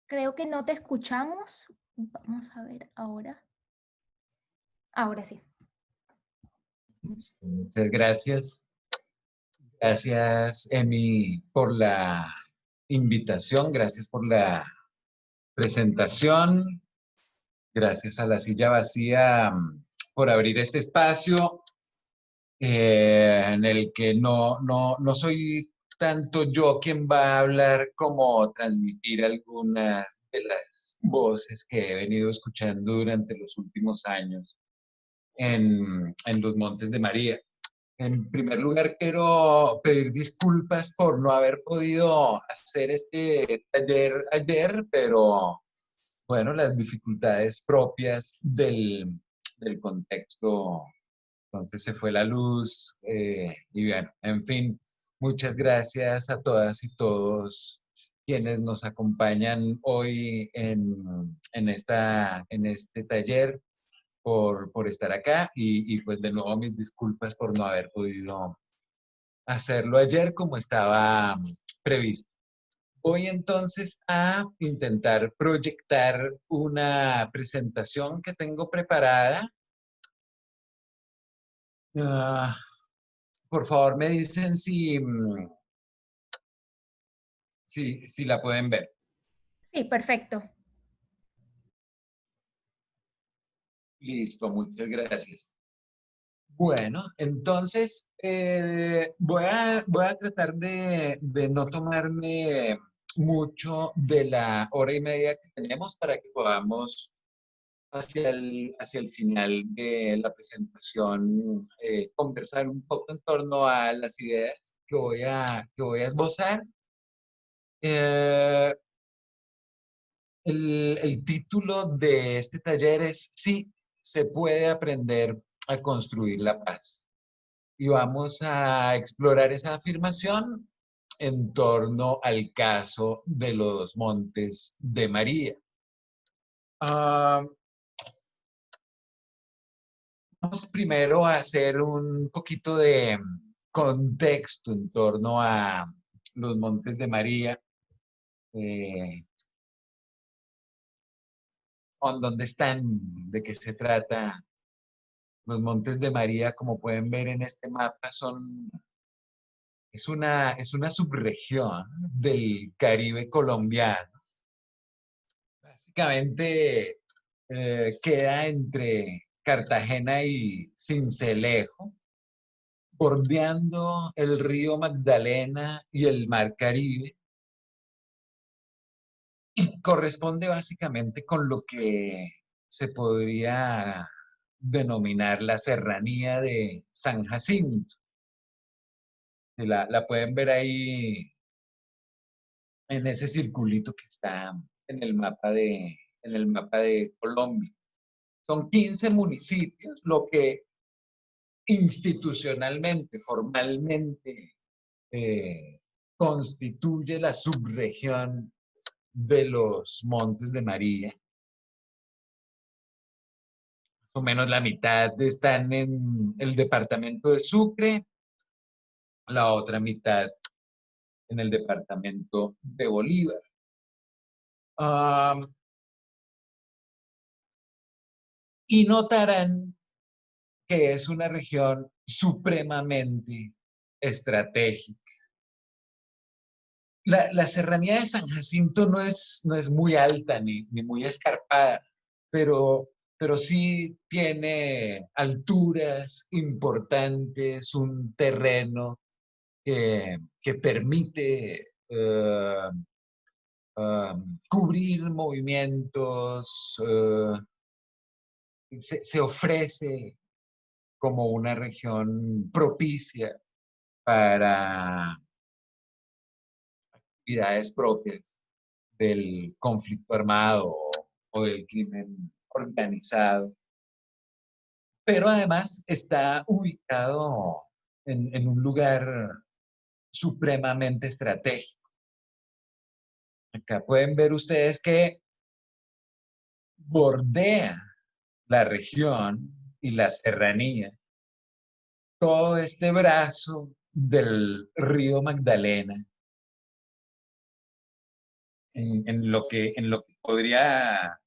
Creo que no te escuchamos. Vamos a ver ahora. Ahora sí. Muchas gracias. Gracias, Emi, por la invitación. Gracias por la presentación. Gracias a la silla vacía por abrir este espacio en el que no soy tanto yo quien va a hablar como transmitir algunas de las voces que he venido escuchando durante los últimos años en los Montes de María. En primer lugar, quiero pedir disculpas por no haber podido hacer este taller ayer, pero bueno, las dificultades propias del contexto. Entonces se fue la luz y bueno, en fin, muchas gracias a todas y todos quienes nos acompañan hoy en este taller por estar acá y pues de nuevo mis disculpas por no haber podido hacerlo ayer como estaba previsto. Voy entonces a intentar proyectar una presentación que tengo preparada. Ah, por favor, me dicen si la pueden ver. Sí, perfecto. Listo, muchas gracias. Bueno, entonces voy a tratar de no tomarme mucho de la hora y media que tenemos para que podamos hacia el final de la presentación conversar un poco en torno a las ideas que voy a esbozar. Eh, el título de este taller es Sí, se puede aprender a construir la paz. Y vamos a explorar esa afirmación en torno al caso de los Montes de María. Ah, vamos primero a hacer un poquito de contexto en torno a los Montes de María, eh, dónde están, de qué se trata. Los Montes de María, como pueden ver en este mapa, es una subregión del Caribe colombiano. Básicamente queda entre Cartagena y Sincelejo, bordeando el río Magdalena y el mar Caribe, y corresponde básicamente con lo que se podría denominar la serranía de San Jacinto. La pueden ver ahí en ese circulito que está en el mapa de Colombia. Son 15 municipios, lo que institucionalmente, formalmente, eh, constituye la subregión de los Montes de María. Más o menos la mitad están en el departamento de Sucre, la otra mitad en el departamento de Bolívar. Um, y notarán que es una región supremamente estratégica. La serranía de San Jacinto no es muy alta ni muy escarpada, pero sí tiene alturas importantes, un terreno que permite cubrir movimientos, se ofrece como una región propicia para actividades propias del conflicto armado o del crimen organizado, pero además está ubicado en un lugar supremamente estratégico. Acá pueden ver ustedes que bordea la región y la serranía todo este brazo del río Magdalena, en lo que podría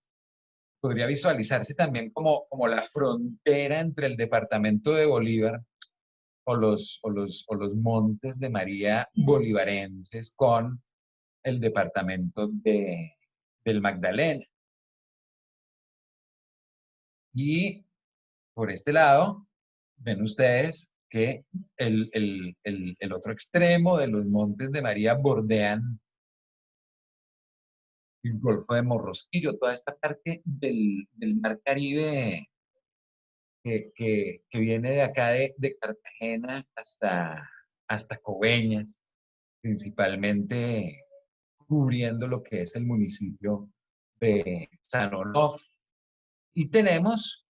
visualizarse también como la frontera entre el departamento de Bolívar o los montes de María bolivarenses con el departamento del Magdalena. Y por este lado, ven ustedes que el otro extremo de los montes de María bordean el Golfo de Morrosquillo, toda esta parte del Mar Caribe que viene de acá de Cartagena hasta Coveñas, principalmente cubriendo lo que es el municipio de San Onofre. Y tenemos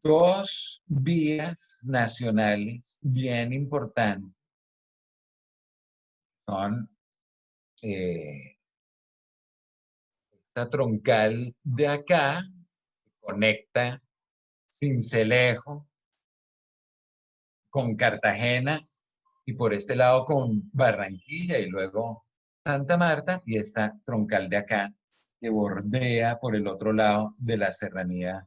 dos vías nacionales bien importantes. Son esta troncal de acá, que conecta Sincelejo con Cartagena y por este lado con Barranquilla y luego Santa Marta, y esta troncal de acá que bordea por el otro lado de la serranía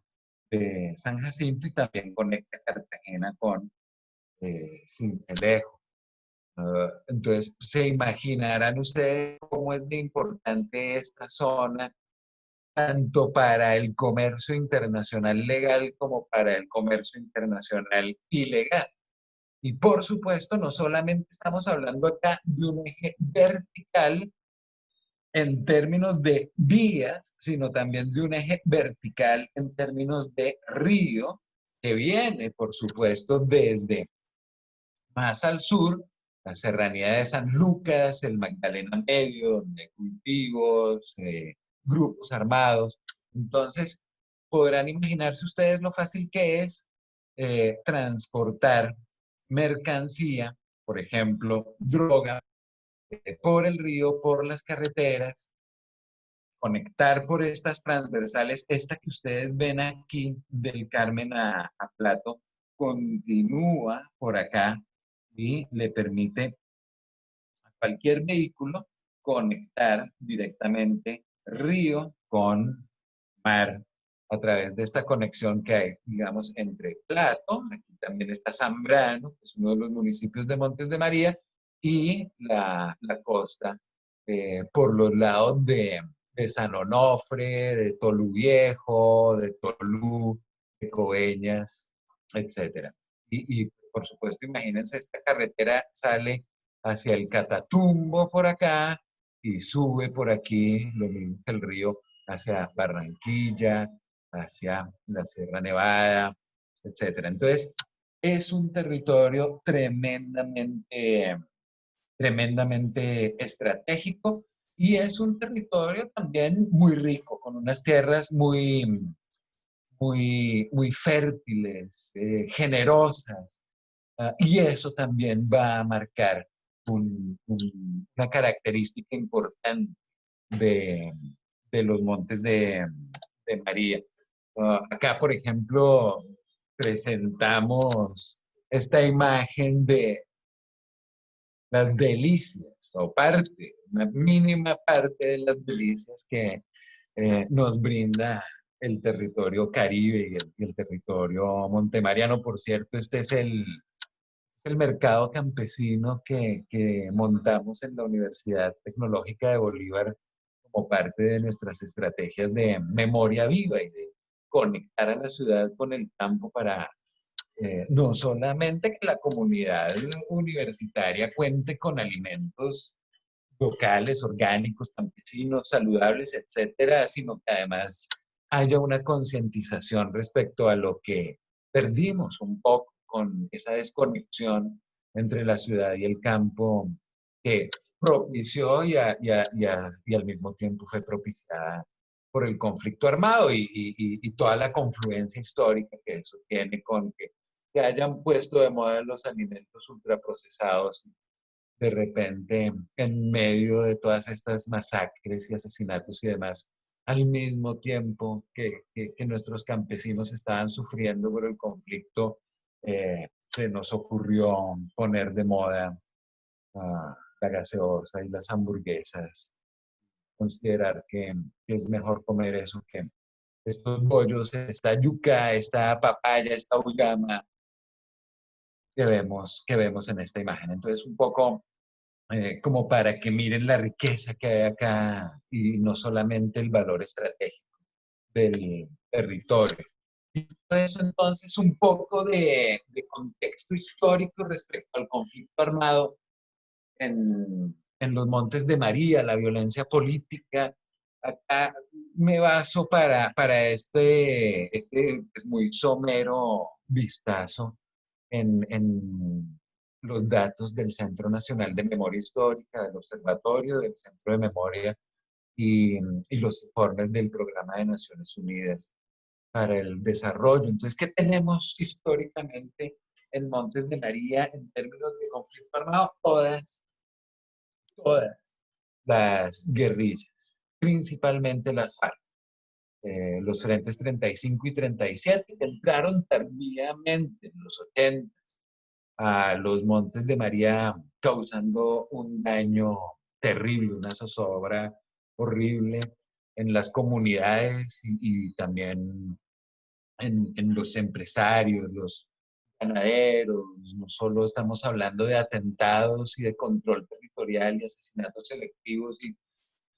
de San Jacinto y también conecta Cartagena con Sincelejo. Entonces, se imaginarán ustedes cómo es de importante esta zona, tanto para el comercio internacional legal como para el comercio internacional ilegal. Y por supuesto, no solamente estamos hablando acá de un eje vertical en términos de vías, sino también de un eje vertical en términos de río, que viene, por supuesto, desde más al sur, la serranía de San Lucas, el Magdalena Medio, donde hay cultivos, grupos armados. Entonces, podrán imaginarse ustedes lo fácil que es transportar mercancía, por ejemplo, droga, por el río, por las carreteras, conectar por estas transversales. Esta que ustedes ven aquí del Carmen a Plato, continúa por acá y le permite a cualquier vehículo conectar directamente río con mar a través de esta conexión que hay, digamos, entre Plato, aquí también está Zambrano, que es uno de los municipios de Montes de María, y la costa por los lados de San Onofre, de Tolú Viejo, de Tolú, de Coveñas, etcétera. Y por supuesto, imagínense, esta carretera sale hacia el Catatumbo por acá y sube por aquí, lo mismo que el río, hacia Barranquilla, hacia la Sierra Nevada, etcétera. Entonces, es un territorio tremendamente estratégico y es un territorio también muy rico, con unas tierras muy fértiles, generosas, y eso también va a marcar una característica importante de, de los montes de María. Acá, por ejemplo, presentamos esta imagen de las delicias, o parte, una mínima parte de las delicias que nos brinda el territorio Caribe y el territorio montemariano. Por cierto, este es el mercado campesino que montamos en la Universidad Tecnológica de Bolívar como parte de nuestras estrategias de memoria viva y de conectar a la ciudad con el campo para no solamente que la comunidad universitaria cuente con alimentos locales, orgánicos, campesinos, saludables, etcétera, sino que además haya una concientización respecto a lo que perdimos un poco con esa desconexión entre la ciudad y el campo que propició y al mismo tiempo fue propiciada por el conflicto armado y toda la confluencia histórica que eso tiene con que se hayan puesto de moda los alimentos ultraprocesados de repente en medio de todas estas masacres y asesinatos y demás, al mismo tiempo que nuestros campesinos estaban sufriendo por el conflicto, se nos ocurrió poner de moda la gaseosa y las hamburguesas considerar que es mejor comer eso que estos bollos, esta yuca, esta papaya, esta uyama que vemos en esta imagen. Entonces, un poco como para que miren la riqueza que hay acá y no solamente el valor estratégico del territorio. Y todo eso entonces un poco de contexto histórico respecto al conflicto armado en los Montes de María, la violencia política. Acá me baso para este es muy somero vistazo en los datos del Centro Nacional de Memoria Histórica, del Observatorio, del Centro de Memoria y los informes del Programa de Naciones Unidas para el Desarrollo. Entonces, ¿qué tenemos históricamente en Montes de María en términos de conflicto armado? Todas las guerrillas, principalmente las FARC. Los frentes 35 y 37 que entraron tardíamente en los 80 a los Montes de María, causando un daño terrible, una zozobra horrible en las comunidades y también en los empresarios, los ganaderos. No solo estamos hablando de atentados y de control territorial y asesinatos selectivos y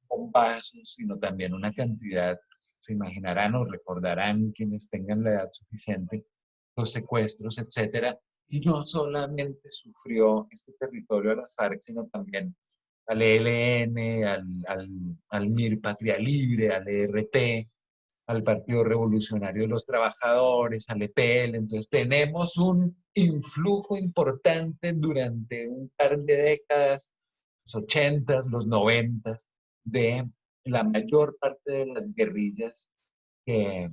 bombazos, sino también una cantidad, se imaginarán o recordarán quienes tengan la edad suficiente, los secuestros, etcétera. Y no solamente sufrió este territorio a las FARC, sino también al ELN, al MIR Patria Libre, al ERP, al Partido Revolucionario de los Trabajadores, al EPL. Entonces tenemos un influjo importante durante un par de décadas, los 80, los 90, de la mayor parte de las guerrillas que,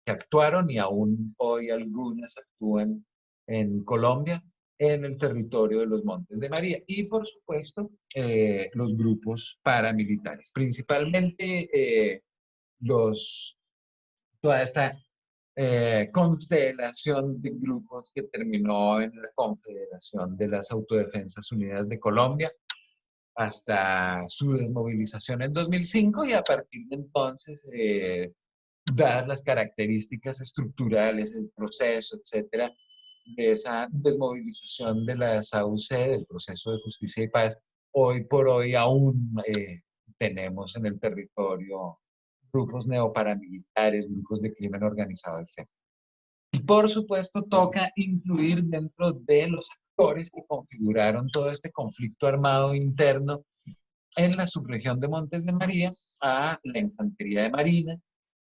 que actuaron y aún hoy algunas actúan en Colombia, en el territorio de los Montes de María. Y por supuesto, los grupos paramilitares, principalmente los toda esta constelación de grupos que terminó en la Confederación de las Autodefensas Unidas de Colombia hasta su desmovilización en 2005 y a partir de entonces, dadas las características estructurales, el proceso, etcétera, de esa desmovilización de las AUC, del proceso de justicia y paz, hoy por hoy aún tenemos en el territorio grupos neoparamilitares, grupos de crimen organizado, etc. Y por supuesto toca incluir dentro de los actores que configuraron todo este conflicto armado interno en la subregión de Montes de María a la Infantería de Marina,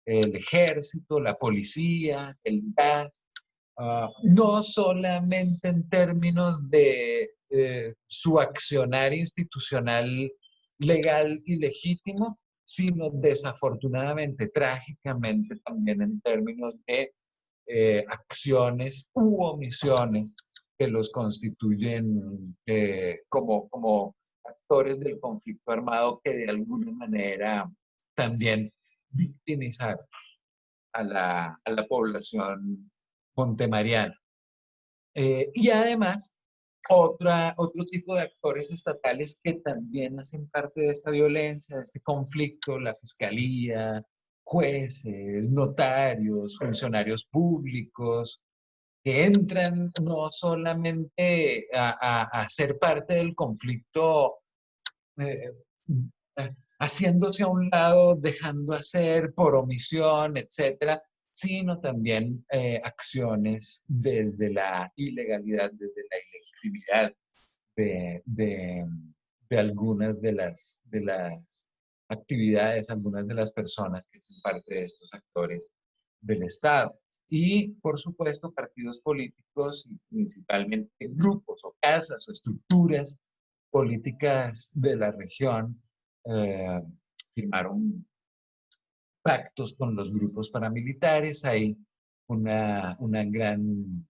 el Ejército, la Policía, el GAS, no solamente en términos de su accionar institucional legal y legítimo, sino desafortunadamente, trágicamente también en términos de acciones u omisiones que los constituyen como actores del conflicto armado que de alguna manera también victimizar a la población montemariana. Y además, otro tipo de actores estatales que también hacen parte de esta violencia, de este conflicto, la fiscalía, jueces, notarios, funcionarios públicos, que entran no solamente a ser parte del conflicto eh, haciéndose a un lado, dejando hacer por omisión, etcétera, sino también acciones desde la ilegalidad, desde la ilegitimidad de, de algunas de las actividades, algunas de las personas que son parte de estos actores del Estado. Y, por supuesto, partidos políticos, y principalmente grupos o casas o estructuras políticas de la región, eh, firmaron pactos con los grupos paramilitares. Hay una gran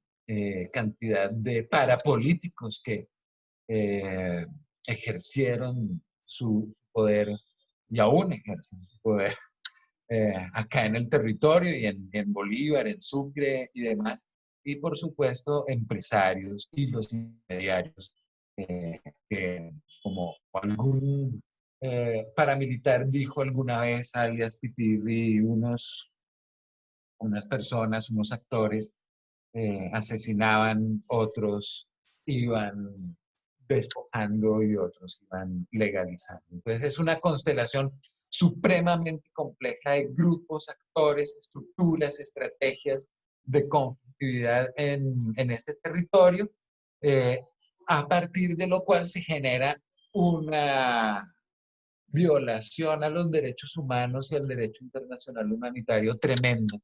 cantidad de parapolíticos que eh, ejercieron su poder y aún ejercen su poder acá en el territorio y en Bolívar, en Sucre y demás. Y por supuesto, empresarios y los intermediarios que como algún paramilitar dijo alguna vez alias Pitirri, unas personas, unos actores, asesinaban, otros iban despojando y otros iban legalizando. Entonces es una constelación supremamente compleja de grupos, actores, estructuras, estrategias de conflictividad en este territorio, eh, a partir de lo cual se genera una violación a los derechos humanos y al derecho internacional humanitario tremendo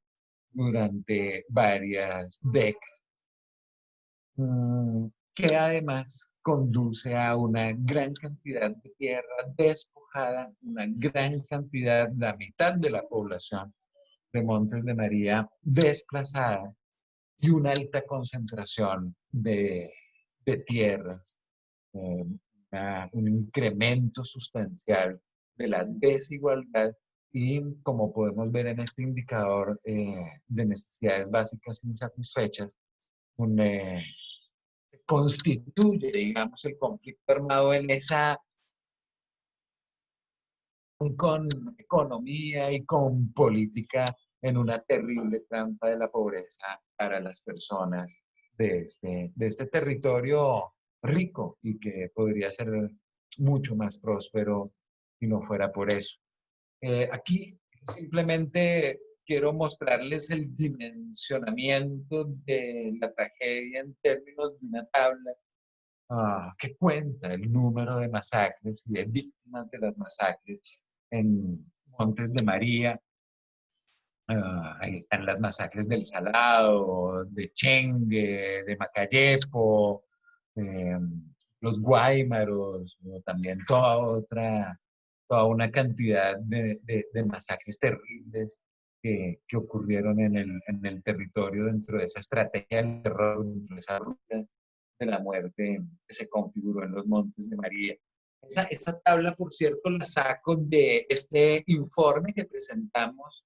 durante varias décadas, que además conduce a una gran cantidad de tierra despojada, una gran cantidad, la mitad de la población de Montes de María desplazada y una alta concentración de tierras, eh, un incremento sustancial de la desigualdad y, como podemos ver en este indicador de necesidades básicas insatisfechas, un, constituye, digamos, el conflicto armado en esa, con economía y con política, en una terrible trampa de la pobreza para las personas de este territorio rico y que podría ser mucho más próspero si no fuera por eso. Aquí simplemente quiero mostrarles el dimensionamiento de la tragedia en términos de una tabla que cuenta el número de masacres y de víctimas de las masacres en Montes de María. Ahí están las masacres del Salado, de Chengue, de Macayepo, eh, los Guáimaros, ¿no? También toda una cantidad de masacres terribles que ocurrieron en el territorio dentro de esa estrategia del terror, dentro de esa ruta de la muerte que se configuró en los Montes de María. Esa tabla, por cierto, la saco de este informe que presentamos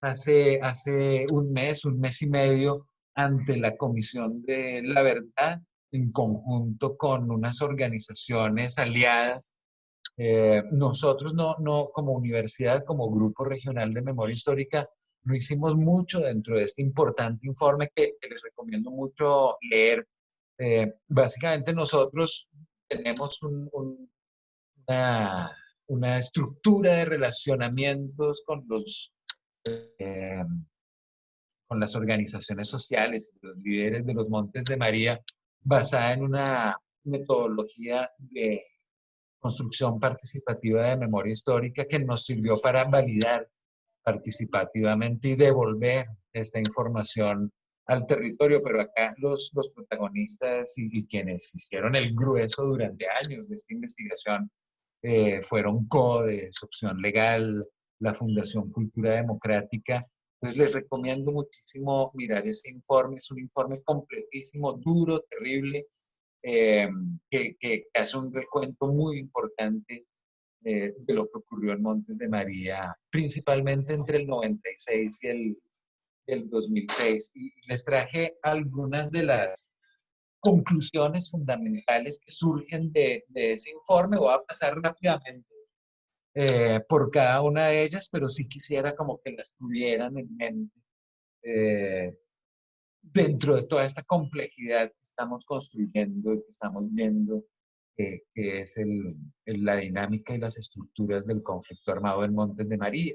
hace un mes y medio, ante la Comisión de la Verdad, en conjunto con unas organizaciones aliadas. Nosotros como universidad, como Grupo Regional de Memoria Histórica, no hicimos mucho dentro de este importante informe que les recomiendo mucho leer. Básicamente nosotros tenemos una, una estructura de relacionamientos eh, con las organizaciones sociales y los líderes de los Montes de María, basada en una metodología de construcción participativa de memoria histórica que nos sirvió para validar participativamente y devolver esta información al territorio, pero acá los protagonistas y quienes hicieron el grueso durante años de esta investigación fueron CODES, Opción Legal, la Fundación Cultura Democrática. Entonces les recomiendo muchísimo mirar ese informe, es un informe completísimo, duro, terrible, eh, que hace un recuento muy importante de lo que ocurrió en Montes de María, principalmente entre el 96 y el 2006. Y les traje algunas de las conclusiones fundamentales que surgen de ese informe. Voy a pasar rápidamente por cada una de ellas, pero sí quisiera como que las tuvieran en mente eh, dentro de toda esta complejidad que estamos construyendo y que estamos viendo, que es la dinámica y las estructuras del conflicto armado en Montes de María.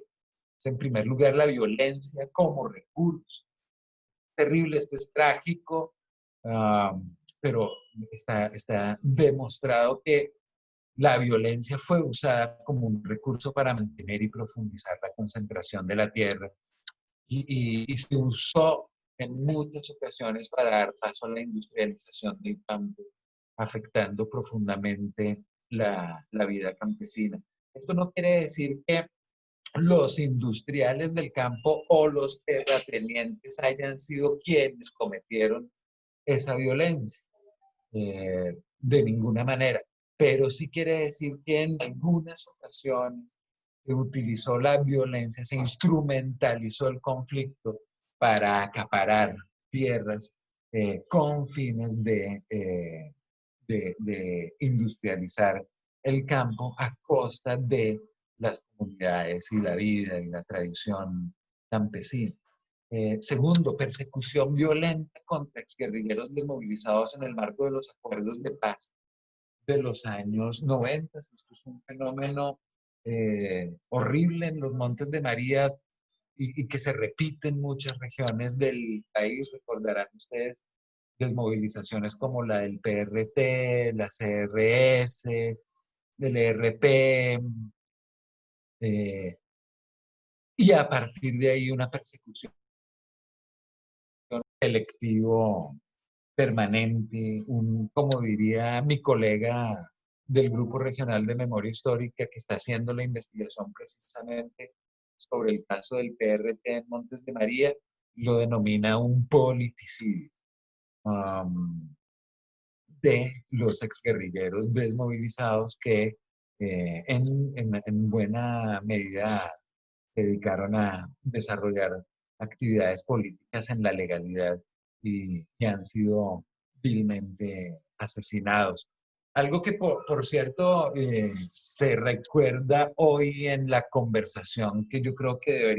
Es, en primer lugar, la violencia como recurso. Terrible, esto es trágico, pero está demostrado que la violencia fue usada como un recurso para mantener y profundizar la concentración de la tierra y se usó en muchas ocasiones para dar paso a la industrialización del campo, afectando profundamente la vida campesina. Esto no quiere decir que los industriales del campo o los terratenientes hayan sido quienes cometieron esa violencia, de ninguna manera, pero sí quiere decir que en algunas ocasiones se utilizó la violencia, se instrumentalizó el conflicto para acaparar tierras con fines de industrializar el campo a costa de las comunidades y la vida y la tradición campesina. Segundo, persecución violenta contra exguerrilleros desmovilizados en el marco de los acuerdos de paz de los años 90. Esto es un fenómeno horrible en los Montes de María y que se repite en muchas regiones del país. Recordarán ustedes desmovilizaciones como la del PRT, la CRS, del ERP, y a partir de ahí una persecución selectivo permanente, como diría mi colega del Grupo Regional de Memoria Histórica que está haciendo la investigación precisamente sobre el caso del PRT en Montes de María, lo denomina un politicidio de los exguerrilleros desmovilizados que en buena medida se dedicaron a desarrollar actividades políticas en la legalidad y han sido vilmente asesinados. Algo que, por cierto, se recuerda hoy en la conversación que yo creo que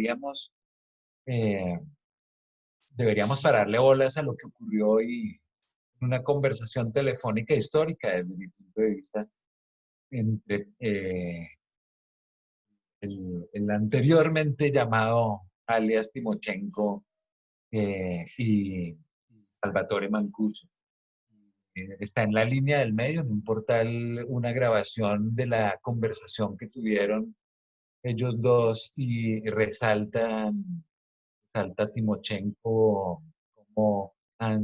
eh, deberíamos pararle bolas a lo que ocurrió hoy en una conversación telefónica histórica desde mi punto de vista entre el anteriormente llamado alias Timochenko y Salvatore Mancuso. Está en la línea del medio, en un portal, una grabación de la conversación que tuvieron ellos dos y resalta Timochenko como han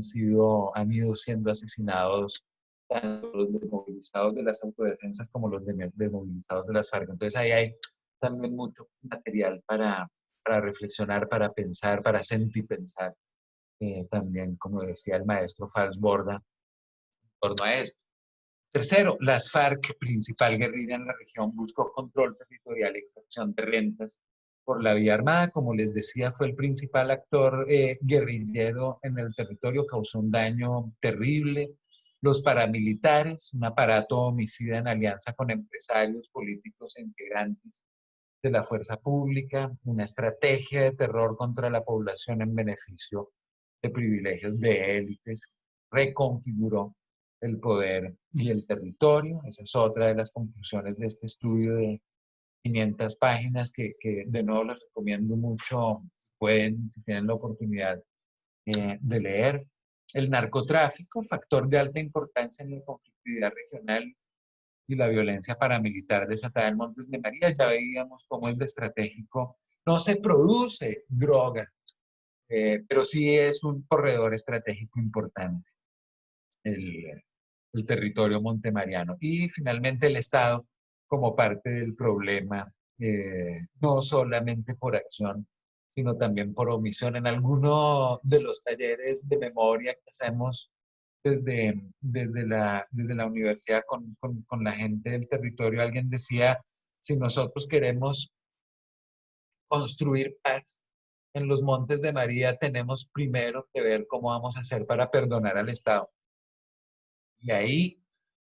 ido siendo asesinados tanto los desmovilizados de las autodefensas como los desmovilizados de las FARC. Entonces ahí hay también mucho material para reflexionar, para pensar, para sentir pensar. También, como decía el maestro Falsborda, en torno a esto. Tercero, las FARC, principal guerrilla en la región, buscó control territorial y extracción de rentas por la vía armada. Como les decía, fue el principal actor guerrillero en el territorio, causó un daño terrible. Los paramilitares, un aparato homicida en alianza con empresarios, políticos e integrantes de la fuerza pública, una estrategia de terror contra la población en beneficio de privilegios de élites, reconfiguró el poder y el territorio. Esa es otra de las conclusiones de este estudio de 500 páginas que de nuevo les recomiendo mucho, si tienen la oportunidad de leer. El narcotráfico, factor de alta importancia en la conflictividad regional y la violencia paramilitar desatada en Montes de María. Ya veíamos cómo es de estratégico. No se produce droga, pero sí es un corredor estratégico importante el, el territorio montemariano. Y finalmente el Estado como parte del problema, no solamente por acción, sino también por omisión. En alguno de los talleres de memoria que hacemos desde la universidad con la gente del territorio, alguien decía, si nosotros queremos construir paz en los Montes de María, tenemos primero que ver cómo vamos a hacer para perdonar al Estado. Y ahí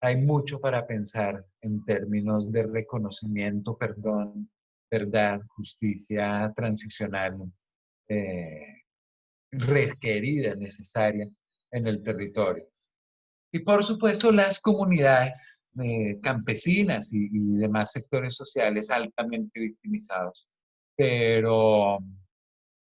hay mucho para pensar en términos de reconocimiento, perdón, verdad, justicia transicional, eh, requerida, necesaria en el territorio. Y por supuesto las comunidades campesinas y demás sectores sociales altamente victimizados, pero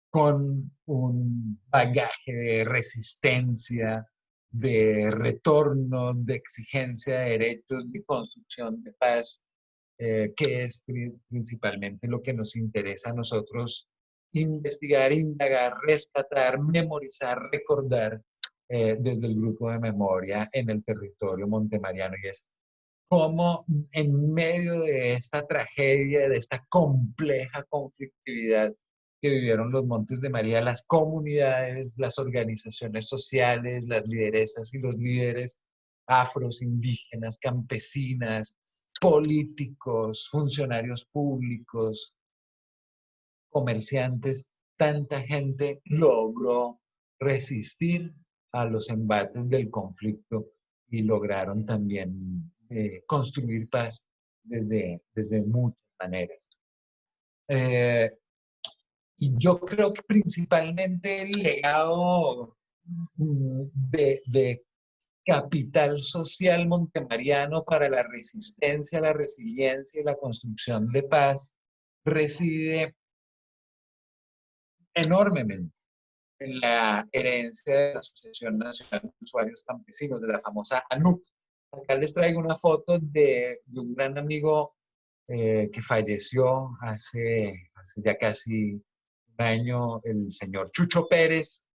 con un bagaje de resistencia, de retorno, de exigencia de derechos, de construcción de paz, que es principalmente lo que nos interesa a nosotros investigar, indagar, rescatar, memorizar, recordar desde el grupo de memoria en el territorio montemariano. Y es cómo en medio de esta tragedia, de esta compleja conflictividad que vivieron los Montes de María, las comunidades, las organizaciones sociales, las lideresas y los líderes afros, indígenas, campesinas, políticos, funcionarios públicos, comerciantes, tanta gente logró resistir a los embates del conflicto y lograron también construir paz desde muchas maneras. Eh, y yo creo que principalmente el legado de capital social montemariano para la resistencia, la resiliencia y la construcción de paz reside enormemente en la herencia de la Asociación Nacional de Usuarios Campesinos, de la famosa ANUC. Acá les traigo una foto de un gran amigo que falleció hace ya casi un año, el señor Chucho Pérez,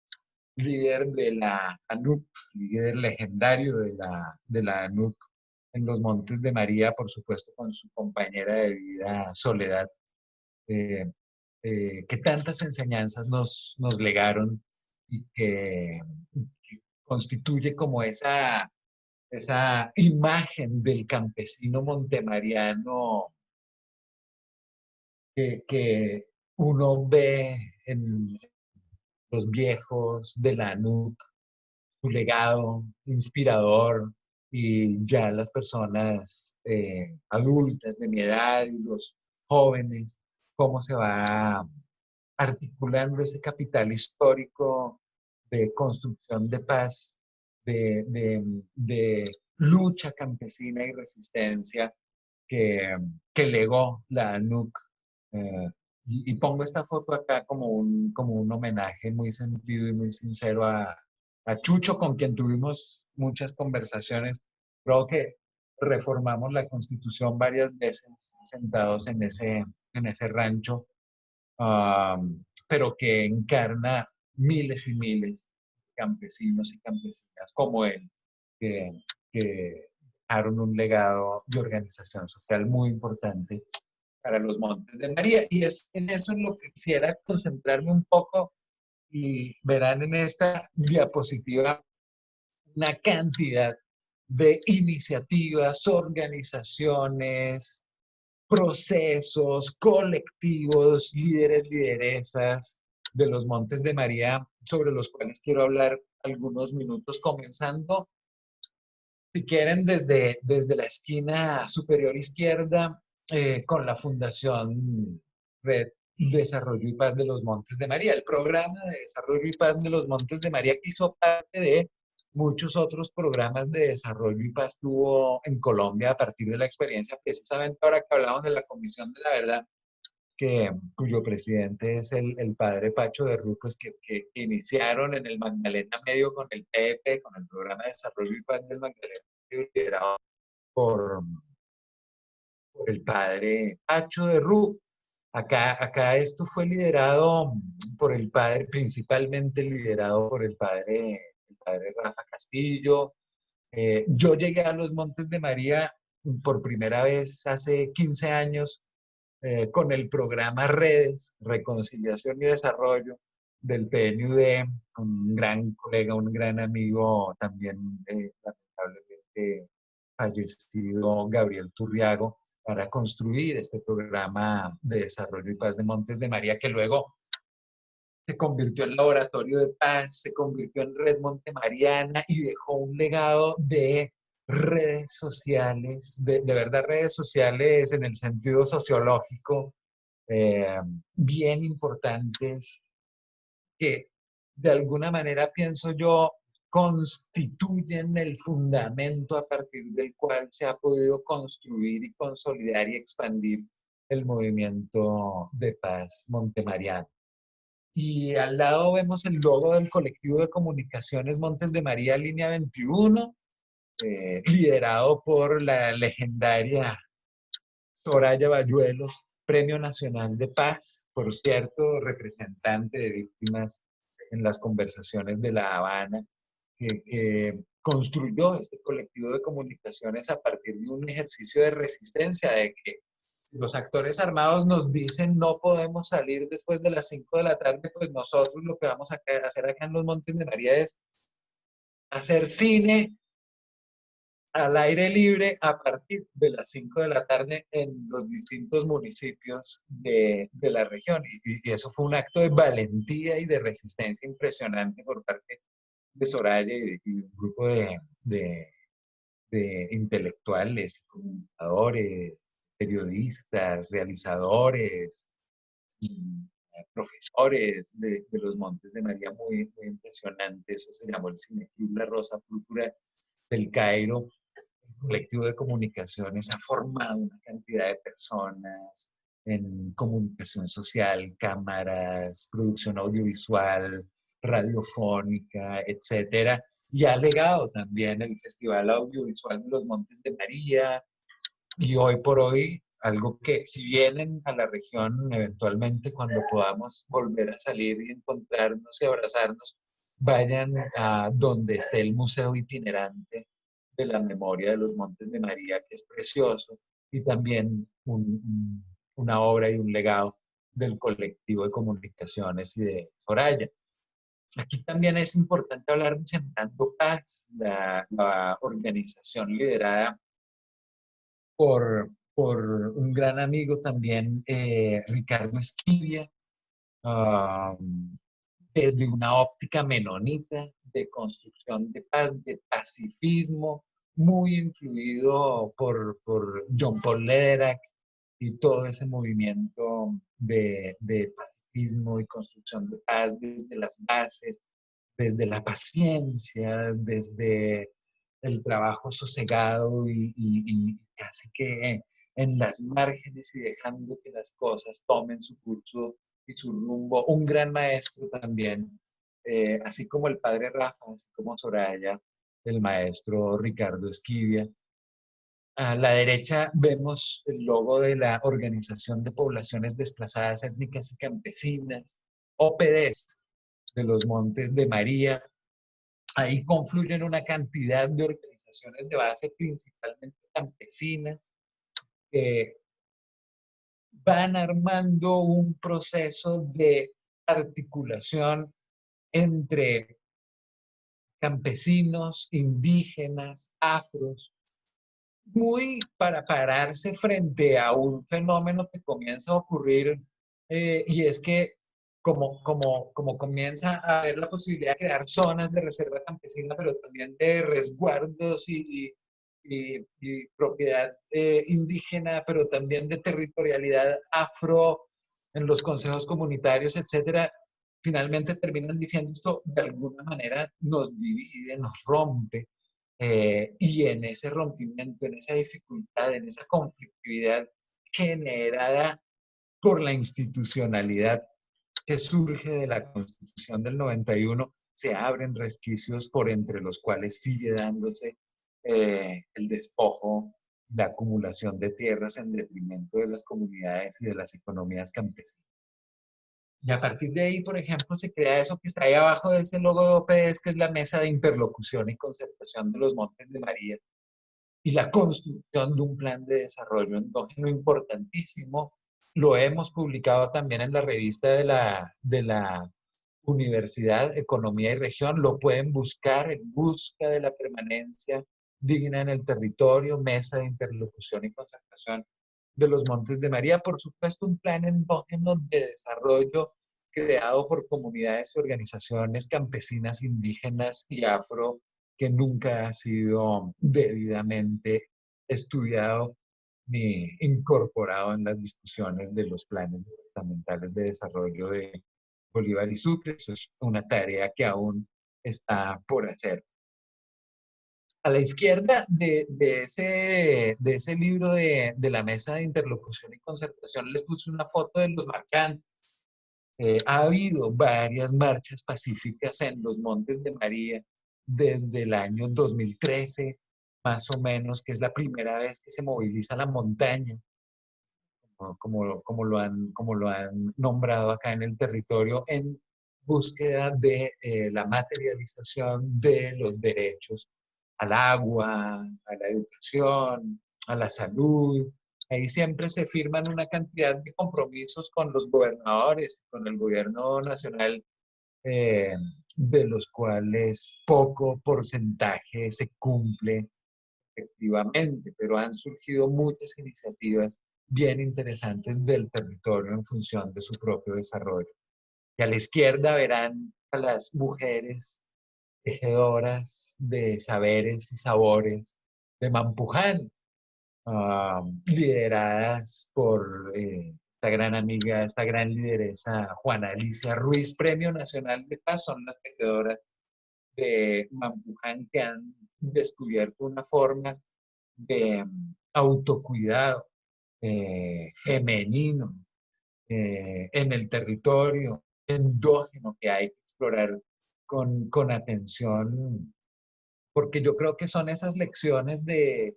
líder de la ANUC, líder legendario de la ANUC en los Montes de María, por supuesto, con su compañera de vida Soledad, eh, que tantas enseñanzas nos legaron y que constituye como esa imagen del campesino montemariano que uno ve en los viejos de la NUC, su legado inspirador, y ya las personas adultas de mi edad y los jóvenes, cómo se va articulando ese capital histórico de construcción de paz, de lucha campesina y resistencia que legó la ANUC. Eh, y pongo esta foto acá como un homenaje muy sentido y muy sincero a Chucho, con quien tuvimos muchas conversaciones. Creo que reformamos la Constitución varias veces sentados en ese rancho, pero que encarna miles y miles de campesinos y campesinas como él, que, que dejaron un legado de organización social muy importante para los Montes de María. Y es en eso en lo que quisiera concentrarme un poco, y verán en esta diapositiva una cantidad de iniciativas, organizaciones, procesos, colectivos, líderes, lideresas de los Montes de María, sobre los cuales quiero hablar algunos minutos, comenzando, si quieren, desde la esquina superior izquierda, con la Fundación Red Desarrollo y Paz de los Montes de María. El programa de Desarrollo y Paz de los Montes de María, que hizo parte de muchos otros programas de desarrollo y paz que hubo en Colombia a partir de la experiencia, precisamente ahora que hablamos de la Comisión de la Verdad, cuyo presidente es el padre Pacho de Rú, pues que iniciaron en el Magdalena Medio con el PEP, con el Programa de Desarrollo y Paz del Magdalena Medio, liderado por, por el padre Pacho de Rú. Acá esto fue liderado por el padre, principalmente liderado por el padre Rafa Castillo. Yo llegué a los Montes de María por primera vez hace 15 años, con el programa Redes, Reconciliación y Desarrollo del PNUD, un gran colega, un gran amigo también, lamentablemente fallecido, Gabriel Turriago, para construir este programa de desarrollo y paz de Montes de María, que luego se convirtió en laboratorio de paz, se convirtió en Red Montemariana y dejó un legado de redes sociales, de verdad redes sociales en el sentido sociológico, eh, bien importantes, que de alguna manera, pienso yo, constituyen el fundamento a partir del cual se ha podido construir y consolidar y expandir el movimiento de paz montemariano. Y al lado vemos el logo del colectivo de comunicaciones Montes de María, Línea 21, liderado por la legendaria Soraya Bayuelo, Premio Nacional de Paz, por cierto, representante de víctimas en las conversaciones de La Habana, que construyó este colectivo de comunicaciones a partir de un ejercicio de resistencia, de que si los actores armados nos dicen no podemos salir después de las 5 de la tarde, pues nosotros lo que vamos a hacer acá en los Montes de María es hacer cine al aire libre a partir de las 5 de la tarde en los distintos municipios de la región. Y eso fue un acto de valentía y de resistencia impresionante por parte de Soraya y de un grupo de intelectuales, comunicadores, periodistas, realizadores, y profesores de los Montes de María muy impresionante. Eso se llamó el Cineclub La Rosa Púrpura del Cairo. El colectivo de comunicaciones ha formado una cantidad de personas en comunicación social, cámaras, producción audiovisual, radiofónica, etcétera. Y ha legado también el Festival Audiovisual de los Montes de María, y hoy por hoy, algo que si vienen a la región, eventualmente cuando podamos volver a salir y encontrarnos y abrazarnos, vayan a donde esté el Museo Itinerante de la Memoria de los Montes de María, que es precioso, y también una obra y un legado del colectivo de comunicaciones y de Soraya. Aquí también es importante hablar de Sembrando Paz, la organización liderada por un gran amigo también, Ricardo Esquivia, uh, desde una óptica menonita de construcción de paz, de pacifismo, muy influido por John Paul Lederach y todo ese movimiento de pacifismo y construcción de paz desde las bases, desde la paciencia, desde el trabajo sosegado y casi que en las márgenes y dejando que las cosas tomen su curso y su rumbo. Un gran maestro también, así como el padre Rafa, así como Soraya, el maestro Ricardo Esquivia. A la derecha vemos el logo de la Organización de Poblaciones Desplazadas Étnicas y Campesinas, OPDES, de los Montes de María. Ahí confluyen una cantidad de organizaciones de base, principalmente campesinas, que van armando un proceso de articulación entre campesinos, indígenas, afros, muy para pararse frente a un fenómeno que comienza a ocurrir, y es que como comienza a haber la posibilidad de crear zonas de reserva campesina, pero también de resguardos y propiedad indígena, pero también de territorialidad afro en los consejos comunitarios, etcétera, finalmente terminan diciendo esto de alguna manera nos divide, nos rompe, y en ese rompimiento, en esa dificultad, en esa conflictividad generada por la institucionalidad que surge de la Constitución del 91, se abren resquicios por entre los cuales sigue dándose el despojo, la acumulación de tierras en detrimento de las comunidades y de las economías campesinas. Y a partir de ahí, por ejemplo, se crea eso que está ahí abajo de ese logo de OPS, que es la Mesa de Interlocución y Concertación de los Montes de María, y la construcción de un plan de desarrollo endógeno importantísimo. Lo hemos publicado también en la revista de la Universidad Economía y Región. Lo pueden buscar en busca de la permanencia digna en el territorio, Mesa de Interlocución y Concertación de los Montes de María. Por supuesto, un plan endógeno de desarrollo creado por comunidades y organizaciones campesinas, indígenas y afro, que nunca ha sido debidamente estudiado ni incorporado en las discusiones de los planes departamentales de desarrollo de Bolívar y Sucre. Eso es una tarea que aún está por hacer. A la izquierda de ese libro de la Mesa de Interlocución y Concertación les puse una foto de los marchantes. Ha habido varias marchas pacíficas en los Montes de María desde el año 2013, más o menos, que es la primera vez que se moviliza la montaña, como lo han nombrado acá en el territorio, en búsqueda de la materialización de los derechos al agua, a la educación, a la salud. Ahí siempre se firman una cantidad de compromisos con los gobernadores, con el gobierno nacional, eh, de los cuales poco porcentaje se cumple efectivamente, pero han surgido muchas iniciativas bien interesantes del territorio en función de su propio desarrollo. Y a la izquierda verán a las mujeres tejedoras de saberes y sabores de Mampuján, lideradas por esta gran amiga, esta gran lideresa, Juana Alicia Ruiz, Premio Nacional de Paz, son las tejedoras de Mampuján que han descubierto una forma de autocuidado femenino en el territorio endógeno que hay que explorar con atención, porque yo creo que son esas lecciones de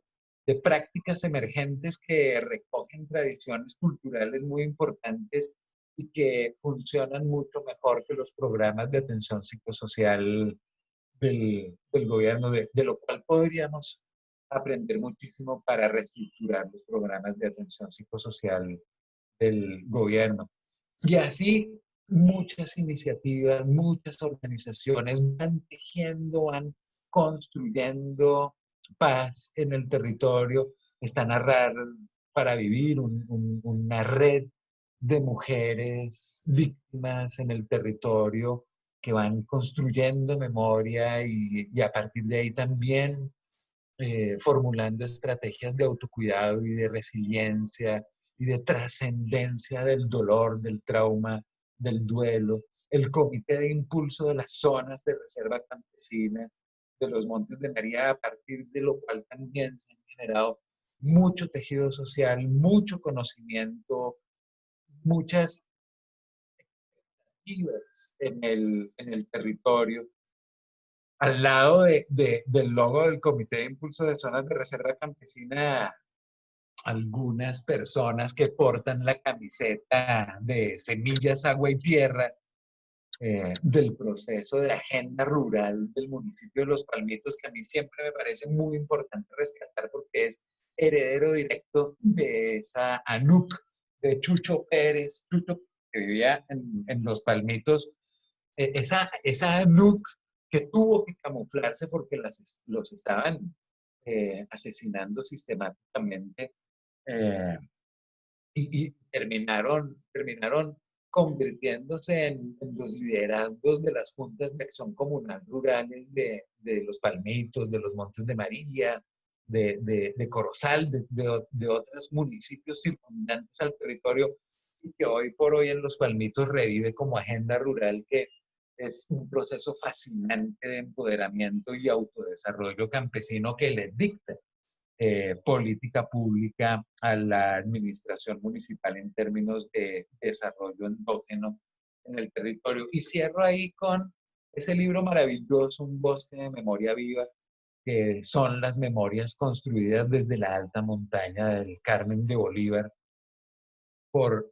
prácticas emergentes que recogen tradiciones culturales muy importantes y que funcionan mucho mejor que los programas de atención psicosocial del gobierno, de lo cual podríamos aprender muchísimo para reestructurar los programas de atención psicosocial del gobierno. Y así muchas iniciativas, muchas organizaciones van tejiendo, van construyendo paz en el territorio. Está Narrar para Vivir, una red de mujeres víctimas en el territorio que van construyendo memoria y a partir de ahí también formulando estrategias de autocuidado y de resiliencia y de trascendencia del dolor, del trauma, del duelo. El Comité de Impulso de las Zonas de Reserva Campesina de los Montes de María, a partir de lo cual también se han generado mucho tejido social, mucho conocimiento, muchas activas en el territorio. Al lado del logo del Comité de Impulso de Zonas de Reserva Campesina, algunas personas que portan la camiseta de Semillas, Agua y Tierra del proceso de agenda rural del municipio de Los Palmitos, que a mí siempre me parece muy importante rescatar porque es heredero directo de esa ANUC de Chucho Pérez, Chucho, que vivía en Los Palmitos, esa ANUC que tuvo que camuflarse porque los estaban asesinando sistemáticamente eh, y terminaron convirtiéndose en los liderazgos de las juntas de acción comunal rurales de Los Palmitos, de los Montes de María, de Corozal, de otros municipios circundantes al territorio, y que hoy por hoy en Los Palmitos revive como agenda rural, que es un proceso fascinante de empoderamiento y autodesarrollo campesino que les dicta política pública a la administración municipal en términos de desarrollo endógeno en el territorio. Y cierro ahí con ese libro maravilloso, Un bosque de memoria viva, que son las memorias construidas desde la alta montaña del Carmen de Bolívar por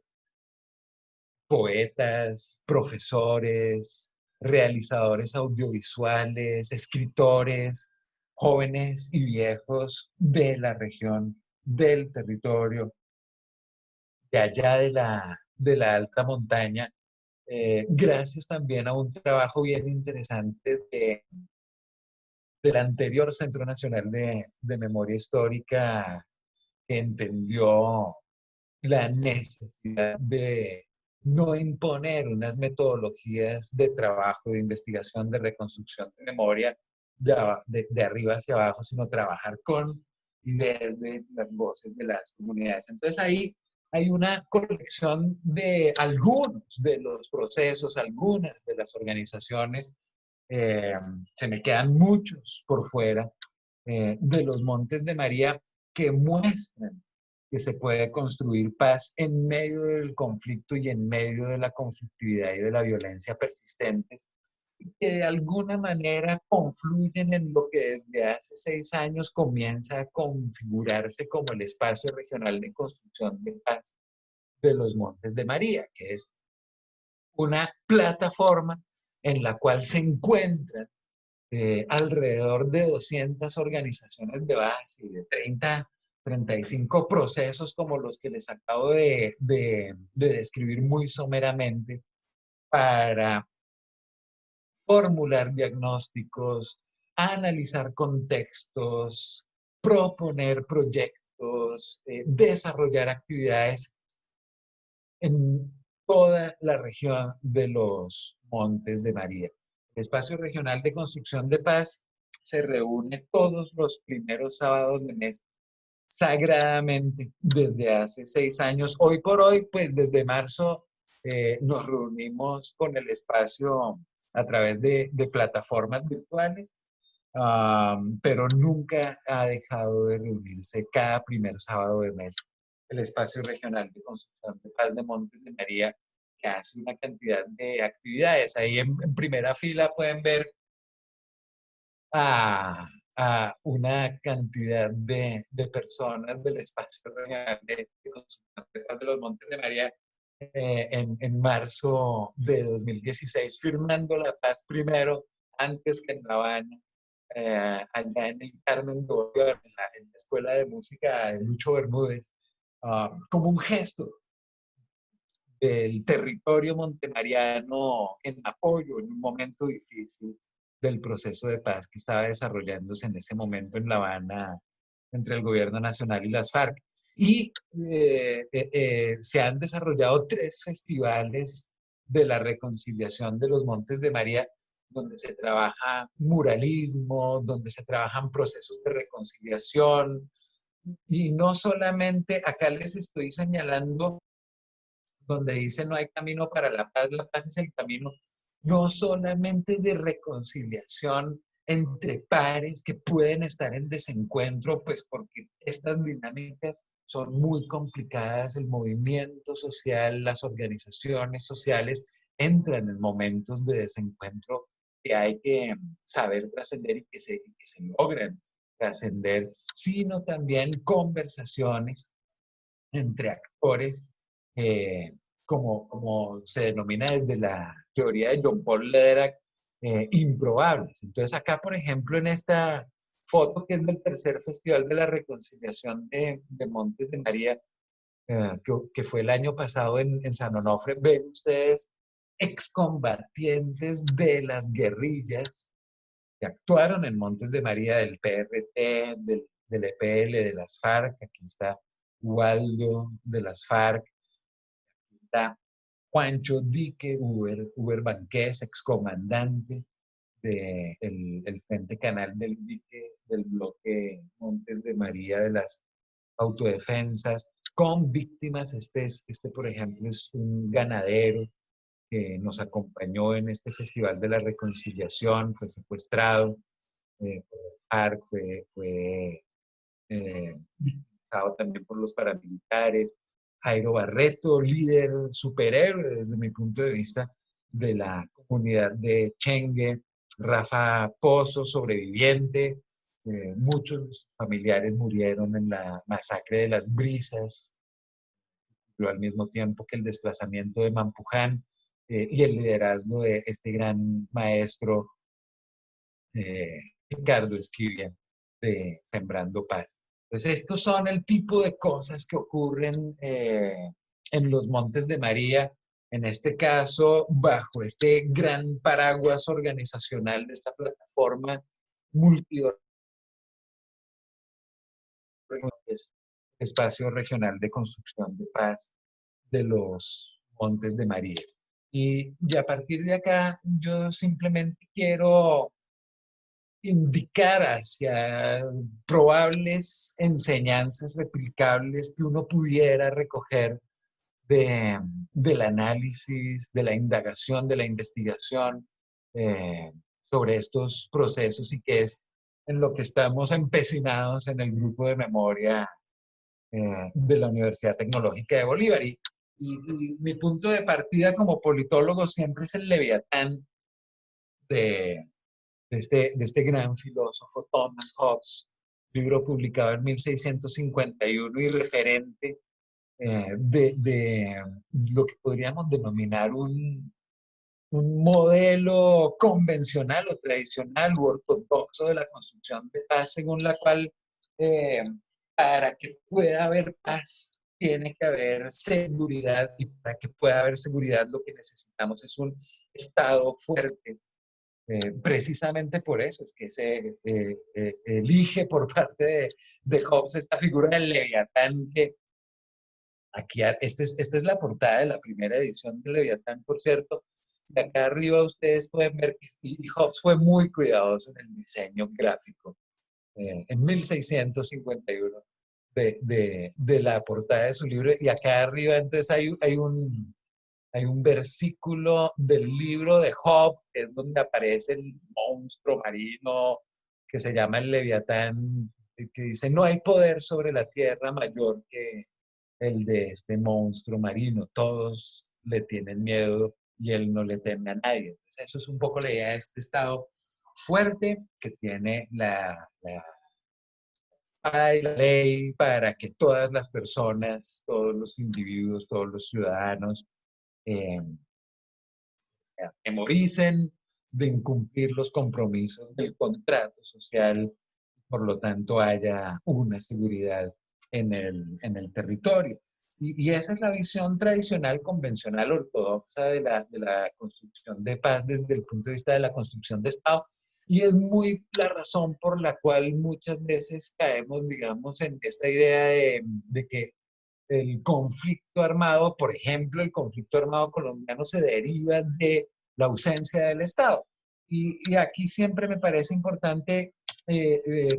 poetas, profesores, realizadores audiovisuales, escritores, jóvenes y viejos de la región, del territorio, de allá de la alta montaña, gracias también a un trabajo bien interesante del anterior Centro Nacional de Memoria Histórica, que entendió la necesidad de no imponer unas metodologías de trabajo, de investigación, de reconstrucción de memoria de arriba hacia abajo, sino trabajar con y desde las voces de las comunidades. Entonces ahí hay una colección de algunos de los procesos, algunas de las organizaciones, eh, se me quedan muchos por fuera, de los Montes de María que muestran que se puede construir paz en medio del conflicto y en medio de la conflictividad y de la violencia persistentes, y que de alguna manera confluyen en lo que desde hace 6 años comienza a configurarse como el espacio regional de construcción de paz de los Montes de María, que es una plataforma en la cual se encuentran alrededor de 200 organizaciones de base y de 35 procesos como los que les acabo de describir muy someramente para formular diagnósticos, analizar contextos, proponer proyectos, desarrollar actividades en toda la región de los Montes de María. El Espacio Regional de Construcción de Paz se reúne todos los primeros sábados de mes sagradamente desde hace 6 años. Hoy por hoy, pues desde marzo nos reunimos con el espacio a través de plataformas virtuales, pero nunca ha dejado de reunirse cada primer sábado de mes el espacio regional de construcción de paz de Montes de María, que hace una cantidad de actividades. Ahí en primera fila pueden ver a una cantidad de personas del espacio regional de construcción de paz de los Montes de María en marzo de 2016, firmando la paz primero, antes que en La Habana, allá en el Carmen de Bolívar, en la Escuela de Música de Lucho Bermúdez, como un gesto del territorio montemariano en apoyo en un momento difícil del proceso de paz que estaba desarrollándose en ese momento en La Habana entre el gobierno nacional y las FARC. Y se han desarrollado 3 festivales de la reconciliación de los Montes de María, donde se trabaja muralismo, donde se trabajan procesos de reconciliación. Y no solamente, acá les estoy señalando donde dice no hay camino para la paz es el camino no solamente de reconciliación entre pares que pueden estar en desencuentro, pues porque estas dinámicas son muy complicadas, el movimiento social, las organizaciones sociales entran en momentos de desencuentro que hay que saber trascender y que se logran trascender, sino también conversaciones entre actores, eh, como se denomina desde la teoría de John Paul Lederach, improbables. Entonces acá, por ejemplo, en esta foto que es del tercer Festival de la Reconciliación de Montes de María, que fue el año pasado en San Onofre, ven ustedes excombatientes de las guerrillas que actuaron en Montes de María del PRT, del EPL, de las FARC. Aquí está Waldo de las FARC, está Juancho Dique, Uber Banqués, excomandante del Frente Canal del Dique, del bloque Montes de María de las autodefensas, con víctimas. Por ejemplo, es un ganadero que nos acompañó en este Festival de la Reconciliación, fue secuestrado por el FARC, fue victimizado también por los paramilitares. Jairo Barreto, líder, superhéroe desde mi punto de vista, de la comunidad de Chengue. Rafa Pozo, sobreviviente. Muchos de sus familiares murieron en la masacre de las Brisas, pero al mismo tiempo que el desplazamiento de Mampuján, y el liderazgo de este gran maestro Ricardo Esquivia de Sembrando Paz. Pues estos son el tipo de cosas que ocurren en los Montes de María, en este caso bajo este gran paraguas organizacional de esta plataforma multiorganizada, espacio regional de construcción de paz de los Montes de María. Y a partir de acá yo simplemente quiero indicar hacia probables enseñanzas replicables que uno pudiera recoger del análisis, de la indagación, de la investigación eh, sobre estos procesos, y que es en lo que estamos empecinados en el grupo de memoria de la Universidad Tecnológica de Bolívar. Y mi punto de partida como politólogo siempre es el Leviatán de, de este gran filósofo Thomas Hobbes, libro publicado en 1651 y referente de lo que podríamos denominar un modelo convencional o tradicional u ortodoxo de la construcción de paz, según la cual eh, para que pueda haber paz tiene que haber seguridad, y para que pueda haber seguridad lo que necesitamos es un Estado fuerte. Precisamente por eso es que se elige por parte de Hobbes esta figura del Leviatán, que aquí, esta es la portada de la primera edición del Leviatán, por cierto. De acá arriba ustedes pueden ver que y Hobbes fue muy cuidadoso en el diseño gráfico en 1651 de la portada de su libro. Y acá arriba entonces hay un versículo del libro de Job, que es donde aparece el monstruo marino que se llama el Leviatán, que dice, no hay poder sobre la tierra mayor que el de este monstruo marino. Todos le tienen miedo y él no le teme a nadie. Entonces, eso es un poco la idea de este Estado fuerte que tiene la ley para que todas las personas, todos los individuos, todos los ciudadanos eh, memoricen de incumplir los compromisos del contrato social, por lo tanto haya una seguridad en el territorio. Y esa es la visión tradicional, convencional, ortodoxa de la construcción de paz desde el punto de vista de la construcción de Estado. Y es muy la razón por la cual muchas veces caemos, digamos, en esta idea de que el conflicto armado, por ejemplo, el conflicto armado colombiano se deriva de la ausencia del Estado. Y aquí siempre me parece importante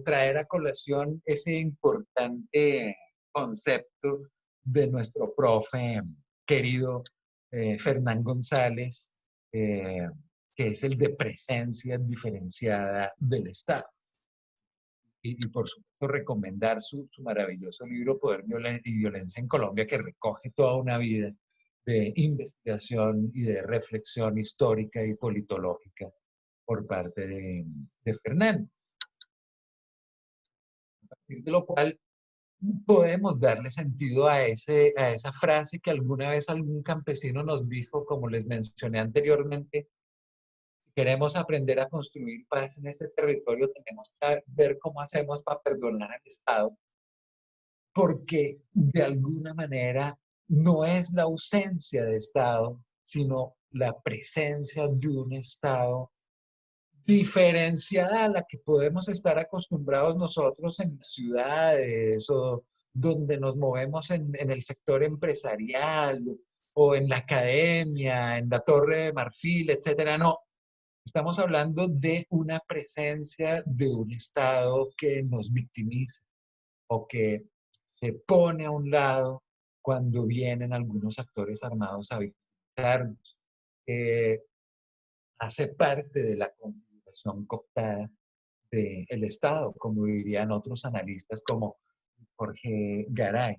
traer a colación ese importante concepto de nuestro profe querido Fernán González, eh, que es el de presencia diferenciada del Estado. Y por supuesto recomendar su maravilloso libro Poder y Violencia en Colombia, que recoge toda una vida de investigación y de reflexión histórica y politológica por parte de Fernán. A partir de lo cual podemos darle sentido a esa frase que alguna vez algún campesino nos dijo, como les mencioné anteriormente: si queremos aprender a construir paz en este territorio, tenemos que ver cómo hacemos para perdonar al Estado, porque de alguna manera no es la ausencia de Estado, sino la presencia de un Estado diferenciada a la que podemos estar acostumbrados nosotros en las ciudades o donde nos movemos en el sector empresarial o en la academia, en la Torre de Marfil, etcétera. No, estamos hablando de una presencia de un Estado que nos victimiza o que se pone a un lado cuando vienen algunos actores armados a victimizarnos. Hace parte de la configuración cooptada del Estado, como dirían otros analistas como Jorge Garay.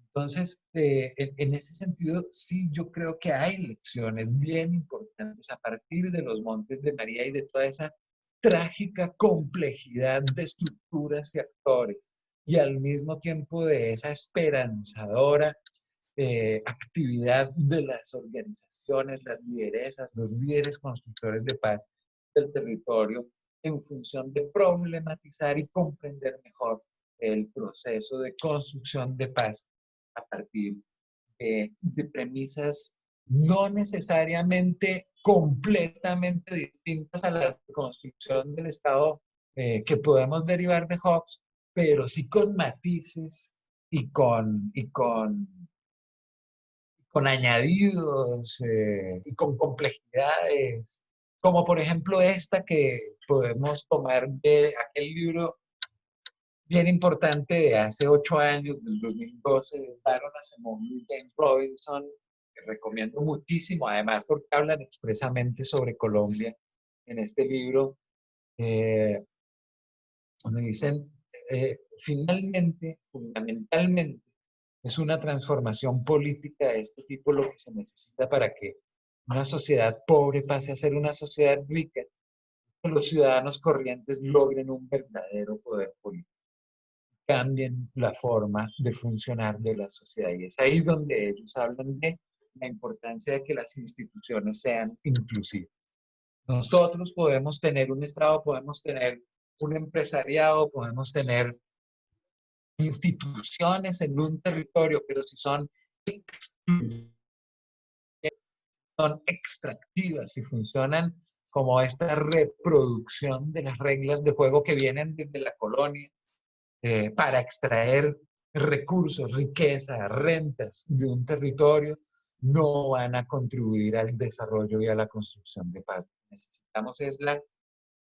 Entonces, en ese sentido, sí, yo creo que hay lecciones bien importantes a partir de los Montes de María y de toda esa trágica complejidad de estructuras y actores, y al mismo tiempo de esa esperanzadora actividad de las organizaciones, las lideresas, los líderes constructores de paz del territorio, en función de problematizar y comprender mejor el proceso de construcción de paz a partir de premisas no necesariamente completamente distintas a la construcción del Estado que podemos derivar de Hobbes, pero sí con matices y con añadidos y con complejidades, como por ejemplo esta que podemos tomar de aquel libro bien importante de hace 8 años, del 2012, de Daron Acemoglu y James Robinson, que recomiendo muchísimo, además porque hablan expresamente sobre Colombia en este libro, donde dicen, finalmente, fundamentalmente, es una transformación política de este tipo lo que se necesita para que una sociedad pobre pase a ser una sociedad rica, que los ciudadanos corrientes logren un verdadero poder político, cambien la forma de funcionar de la sociedad. Y es ahí donde ellos hablan de la importancia de que las instituciones sean inclusivas. Nosotros podemos tener un Estado, podemos tener un empresariado, podemos tener instituciones en un territorio, pero si son extractivas y funcionan como esta reproducción de las reglas de juego que vienen desde la colonia para extraer recursos, riqueza, rentas de un territorio, no van a contribuir al desarrollo y a la construcción de paz. Necesitamos es la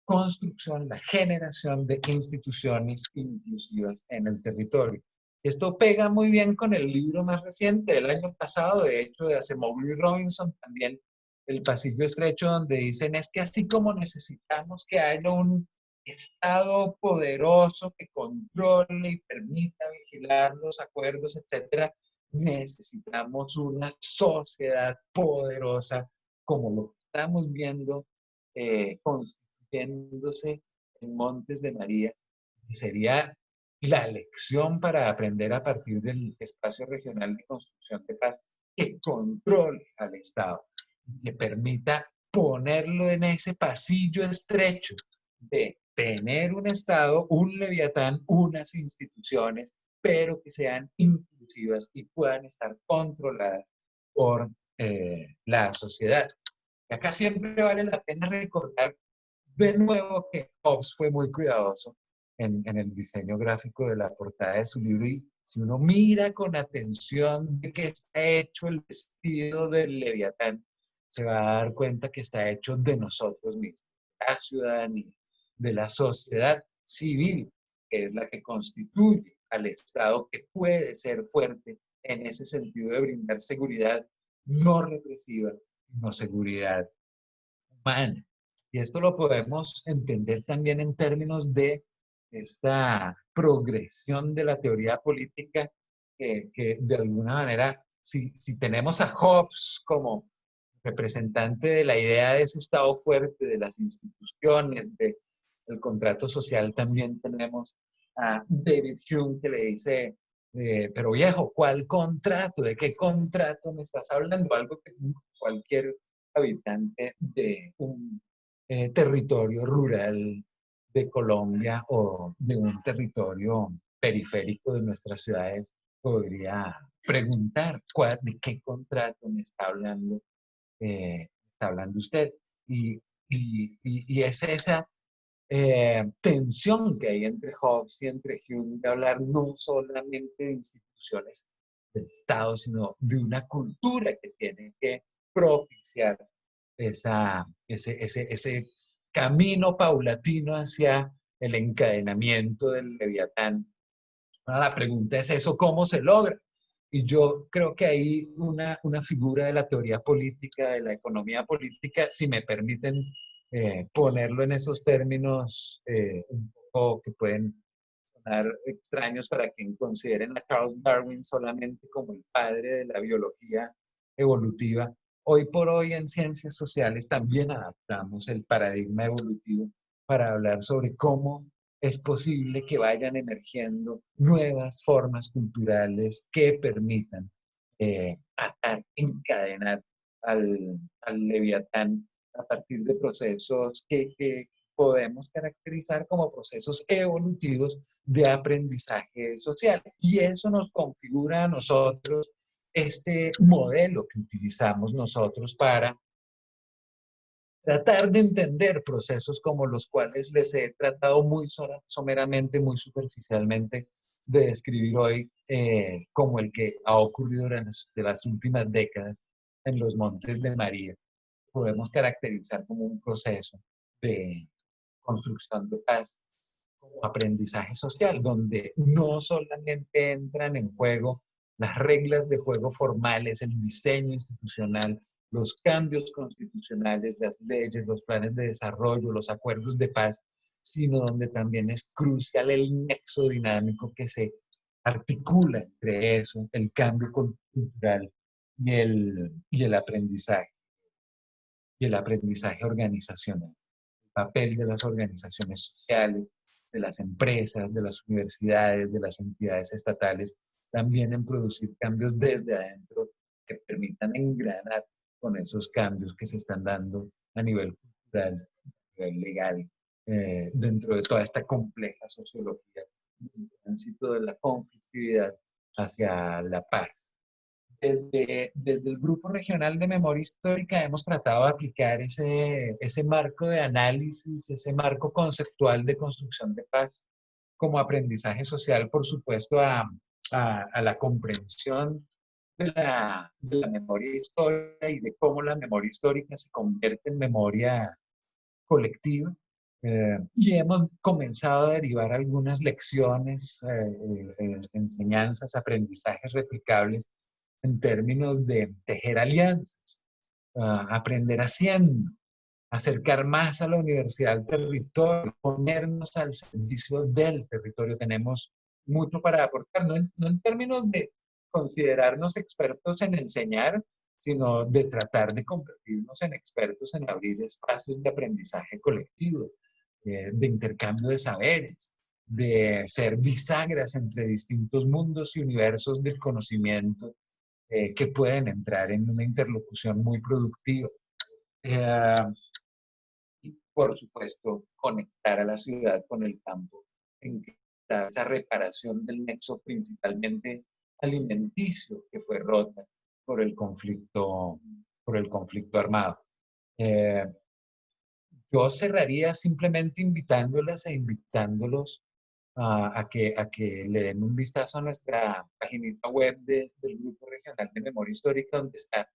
construcción, la generación de instituciones inclusivas en el territorio. Esto pega muy bien con el libro más reciente del año pasado, de hecho, de Acemoglu y Robinson, también El Pasillo Estrecho, donde dicen es que así como necesitamos que haya un Estado poderoso que controle y permita vigilar los acuerdos, etcétera, necesitamos una sociedad poderosa, como lo que estamos viendo constituyéndose en Montes de María, que sería la lección para aprender a partir del espacio regional de construcción de paz que controle al Estado, que permita ponerlo en ese pasillo estrecho de tener un Estado, un leviatán, unas instituciones, pero que sean inclusivas y puedan estar controladas por la sociedad. Y acá siempre vale la pena recordar de nuevo que Hobbes fue muy cuidadoso en el diseño gráfico de la portada de su libro y si uno mira con atención de qué está hecho el vestido del Leviatán, se va a dar cuenta que está hecho de nosotros mismos, la ciudadanía, de la sociedad civil, que es la que constituye al Estado que puede ser fuerte en ese sentido de brindar seguridad no represiva, no seguridad humana. Y esto lo podemos entender también en términos de esta progresión de la teoría política que de alguna manera, si tenemos a Hobbes como representante de la idea de ese Estado fuerte, de las instituciones, del contrato social, también tenemos a David Hume que le dice, pero viejo, ¿cuál contrato? ¿De qué contrato me estás hablando? Algo que cualquier habitante de un territorio rural de Colombia o de un territorio periférico de nuestras ciudades podría preguntar de qué contrato me está hablando usted. Y, y es esa tensión que hay entre Hobbes y entre Hume de hablar no solamente de instituciones del Estado, sino de una cultura que tiene que propiciar ese camino paulatino hacia el encadenamiento del Leviatán. Ahora, la pregunta es eso, ¿cómo se logra? Y yo creo que hay una figura de la teoría política, de la economía política, si me permiten ponerlo en esos términos un poco que pueden sonar extraños para quien consideren a Charles Darwin solamente como el padre de la biología evolutiva. Hoy por hoy en ciencias sociales también adaptamos el paradigma evolutivo para hablar sobre cómo es posible que vayan emergiendo nuevas formas culturales que permitan atar, encadenar al leviatán a partir de procesos que podemos caracterizar como procesos evolutivos de aprendizaje social. Y eso nos configura a nosotros este modelo que utilizamos nosotros para tratar de entender procesos como los cuales les he tratado muy someramente, muy superficialmente de describir hoy, como el que ha ocurrido durante las últimas décadas en los Montes de María. Podemos caracterizar como un proceso de construcción de paz, como aprendizaje social, donde no solamente entran en juego las reglas de juego formales, el diseño institucional, los cambios constitucionales, las leyes, los planes de desarrollo, los acuerdos de paz, sino donde también es crucial el nexo dinámico que se articula entre eso, el cambio cultural y el aprendizaje organizacional, el papel de las organizaciones sociales, de las empresas, de las universidades, de las entidades estatales, también en producir cambios desde adentro que permitan engranar con esos cambios que se están dando a nivel cultural, a nivel legal, dentro de toda esta compleja sociología, del tránsito de la conflictividad hacia la paz. Desde el Grupo Regional de Memoria Histórica hemos tratado de aplicar ese marco de análisis, ese marco conceptual de construcción de paz como aprendizaje social, por supuesto, a la comprensión de la memoria histórica y de cómo la memoria histórica se convierte en memoria colectiva Y hemos comenzado a derivar algunas lecciones, enseñanzas, aprendizajes replicables en términos de tejer alianzas, aprender haciendo, acercar más a la universidad al territorio, ponernos al servicio del territorio. Tenemos mucho para aportar, no en términos de considerarnos expertos en enseñar, sino de tratar de convertirnos en expertos en abrir espacios de aprendizaje colectivo, de intercambio de saberes, de ser bisagras entre distintos mundos y universos del conocimiento que pueden entrar en una interlocución muy productiva. Eh, y, por supuesto, conectar a la ciudad con el campo, en esa reparación del nexo principalmente alimenticio que fue rota por el conflicto armado. Eh, yo cerraría simplemente invitándolas e invitándolos a que le den un vistazo a nuestra paginita web del Grupo Regional de Memoria Histórica, donde está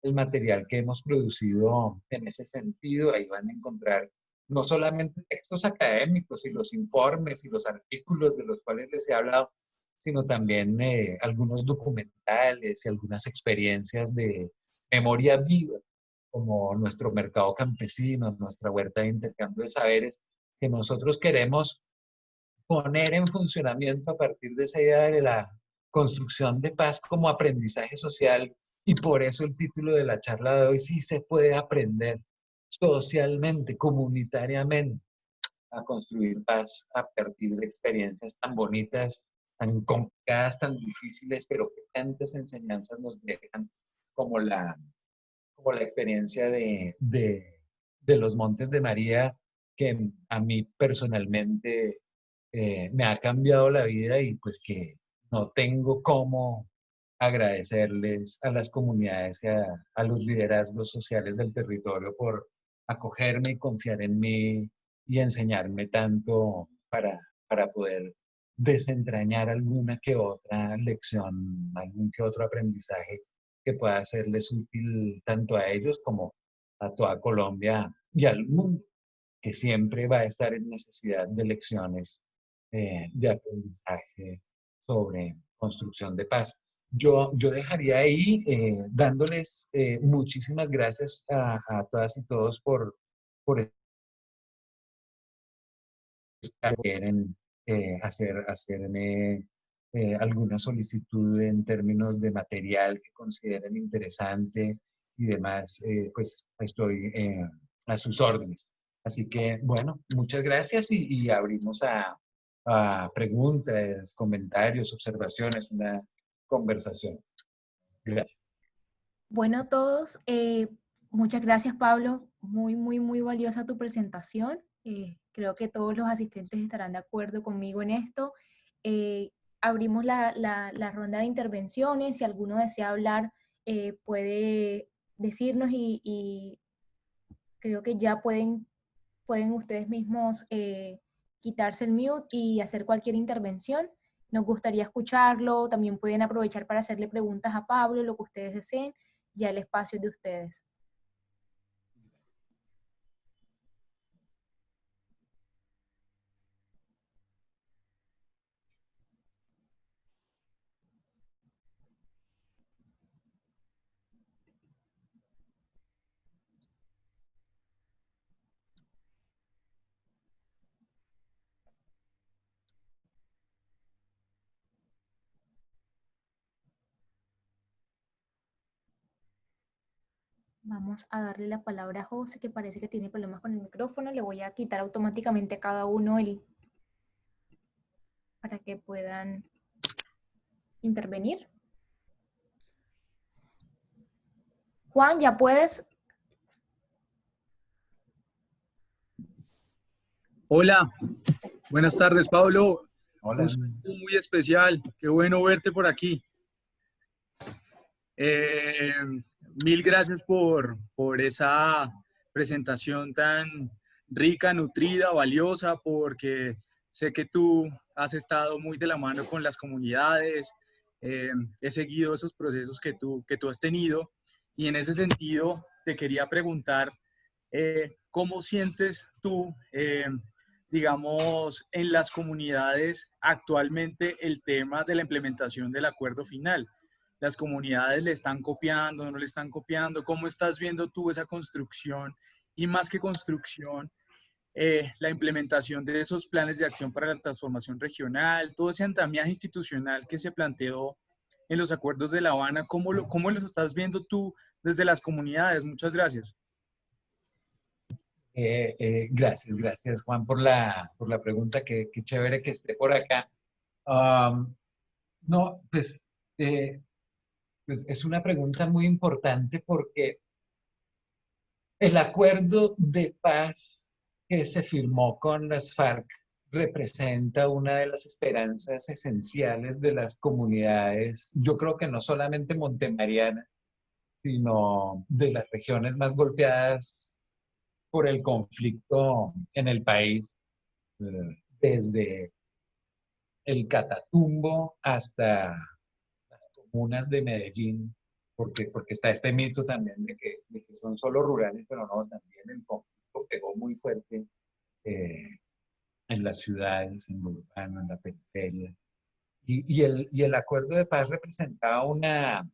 el material que hemos producido en ese sentido. Ahí van a encontrar no solamente textos académicos y los informes y los artículos de los cuales les he hablado, sino también algunos documentales y algunas experiencias de memoria viva, como nuestro mercado campesino, nuestra huerta de intercambio de saberes, que nosotros queremos poner en funcionamiento a partir de esa idea de la construcción de paz como aprendizaje social. Y por eso el título de la charla de hoy: sí se puede aprender socialmente, comunitariamente, a construir paz a partir de experiencias tan bonitas, tan complicadas, tan difíciles, pero que tantas enseñanzas nos dejan, como como la experiencia de los Montes de María, que a mí personalmente me ha cambiado la vida, y pues que no tengo cómo agradecerles a las comunidades y a los liderazgos sociales del territorio por acogerme y confiar en mí y enseñarme tanto para poder desentrañar alguna que otra lección, algún que otro aprendizaje que pueda serles útil tanto a ellos como a toda Colombia y al mundo, que siempre va a estar en necesidad de lecciones de aprendizaje sobre construcción de paz. Yo dejaría ahí dándoles muchísimas gracias a todas y todos por quieren hacerme alguna solicitud en términos de material que consideren interesante y demás. Pues estoy a sus órdenes. Así que, bueno, muchas gracias, y abrimos a preguntas, comentarios, observaciones, una conversación. Gracias. Bueno, todos, muchas gracias, Pablo. Muy, muy, muy valiosa tu presentación. Creo que todos los asistentes estarán de acuerdo conmigo en esto. Eh, Abrimos la ronda de intervenciones. Si alguno desea hablar, puede decirnos, y creo que ya pueden ustedes mismos quitarse el mute y hacer cualquier intervención. Nos gustaría escucharlo. También pueden aprovechar para hacerle preguntas a Pablo, lo que ustedes deseen. Ya el espacio es de ustedes. Vamos a darle la palabra a José, que parece que tiene problemas con el micrófono. Le voy a quitar automáticamente a cada uno para que puedan intervenir. Juan, ¿ya puedes? Hola, buenas tardes, Pablo. Hola. Un saludo muy especial. Qué bueno verte por aquí. Eh, Mil gracias por esa presentación tan rica, nutrida, valiosa, porque sé que tú has estado muy de la mano con las comunidades. He seguido esos procesos que tú has tenido, y en ese sentido te quería preguntar ¿cómo sientes tú, digamos, en las comunidades actualmente el tema de la implementación del acuerdo final? ¿Las comunidades le están copiando, no le están copiando? ¿Cómo estás viendo tú esa construcción? Y más que construcción, la implementación de esos planes de acción para la transformación regional, todo ese andamiaje institucional que se planteó en los acuerdos de La Habana, cómo los estás viendo tú desde las comunidades? Muchas gracias. Gracias Juan por la pregunta, qué chévere que esté por acá. No, pues es una pregunta muy importante porque el acuerdo de paz que se firmó con las FARC representa una de las esperanzas esenciales de las comunidades, yo creo que no solamente montemarianas, sino de las regiones más golpeadas por el conflicto en el país, desde el Catatumbo hasta las comunas de Medellín, porque está este mito también de que son solo rurales, pero no, también el conflicto pegó muy fuerte eh, en las ciudades, en lo urbano, en la periferia. Y el acuerdo de paz representaba representa una,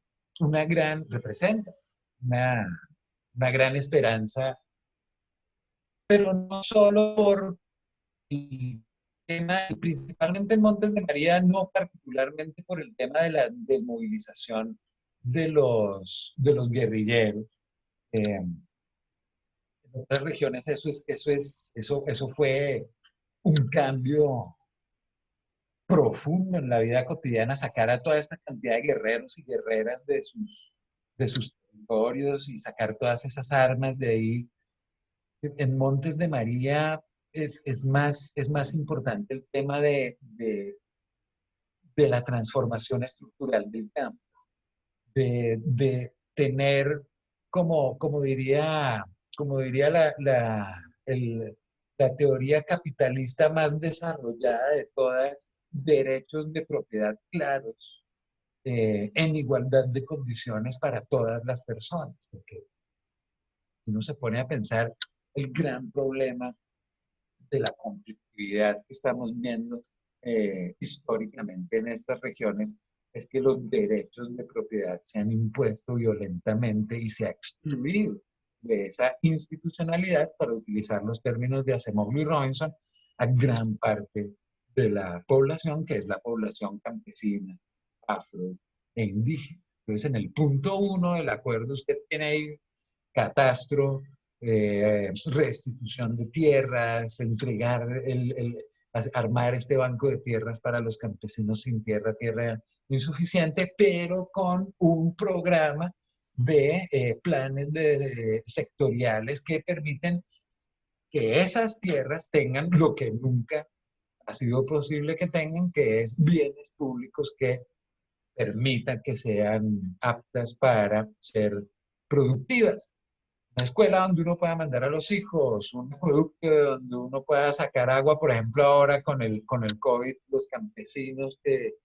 una gran esperanza, pero no solo por el tema, y principalmente en Montes de María, no particularmente por el tema de la desmovilización de los guerrilleros. En otras regiones eso fue un cambio profundo en la vida cotidiana, sacar a toda esta cantidad de guerreros y guerreras de sus territorios y sacar todas esas armas de ahí. En Montes de María es más importante el tema de la transformación estructural del campo, de tener, como diría la teoría capitalista más desarrollada de todas, derechos de propiedad claros, en igualdad de condiciones para todas las personas. Porque uno se pone a pensar el gran problema de la conflictividad que estamos viendo históricamente en estas regiones es que los derechos de propiedad se han impuesto violentamente y se ha excluido de esa institucionalidad, para utilizar los términos de Acemoglu y Robinson, a gran parte de la población, que es la población campesina, afro e indígena. Entonces, en el punto 1 del acuerdo, usted tiene ahí catastro, restitución de tierras, armar este banco de tierras para los campesinos sin tierra, tierra insuficiente, pero con un programa de planes sectoriales que permiten que esas tierras tengan lo que nunca ha sido posible que tengan, que es bienes públicos que permitan que sean aptas para ser productivas. Una escuela donde uno pueda mandar a los hijos, un acueducto donde uno pueda sacar agua, por ejemplo, ahora con con el COVID, los campesinos que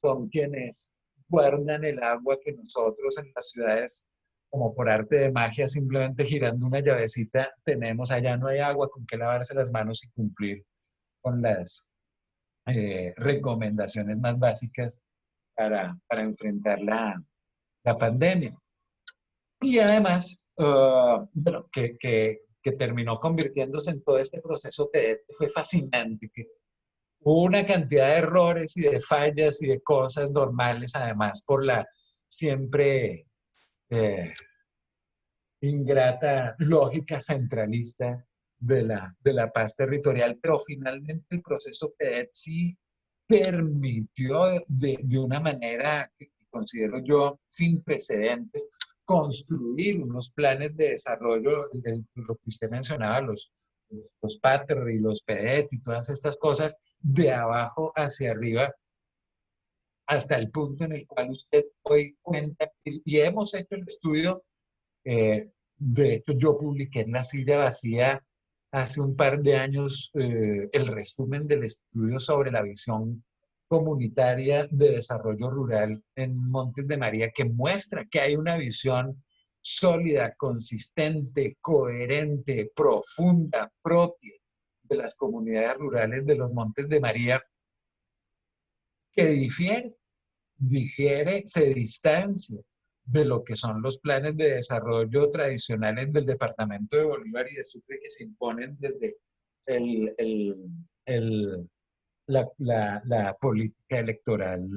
son quienes guardan el agua que nosotros en las ciudades, como por arte de magia, simplemente girando una llavecita, tenemos. Allá no hay agua con que lavarse las manos y cumplir con las recomendaciones más básicas para enfrentar la pandemia. Y además, bueno, que terminó convirtiéndose en todo este proceso que fue fascinante, que hubo una cantidad de errores y de fallas y de cosas normales, además, por la siempre eh, ingrata lógica centralista de la paz territorial, pero finalmente el proceso PEDET sí permitió de una manera que considero yo sin precedentes construir unos planes de desarrollo, lo que usted mencionaba, los PATR y los PEDET y todas estas cosas, de abajo hacia arriba, hasta el punto en el cual usted hoy cuenta, y hemos hecho el estudio. De hecho, yo publiqué en La Silla Vacía hace un par de años el resumen del estudio sobre la visión comunitaria de desarrollo rural en Montes de María, que muestra que hay una visión sólida, consistente, coherente, profunda, propia de las comunidades rurales de los Montes de María, que difiere, se distancia de lo que son los planes de desarrollo tradicionales del departamento de Bolívar y de Sucre que se imponen desde el, el, el, la política electoral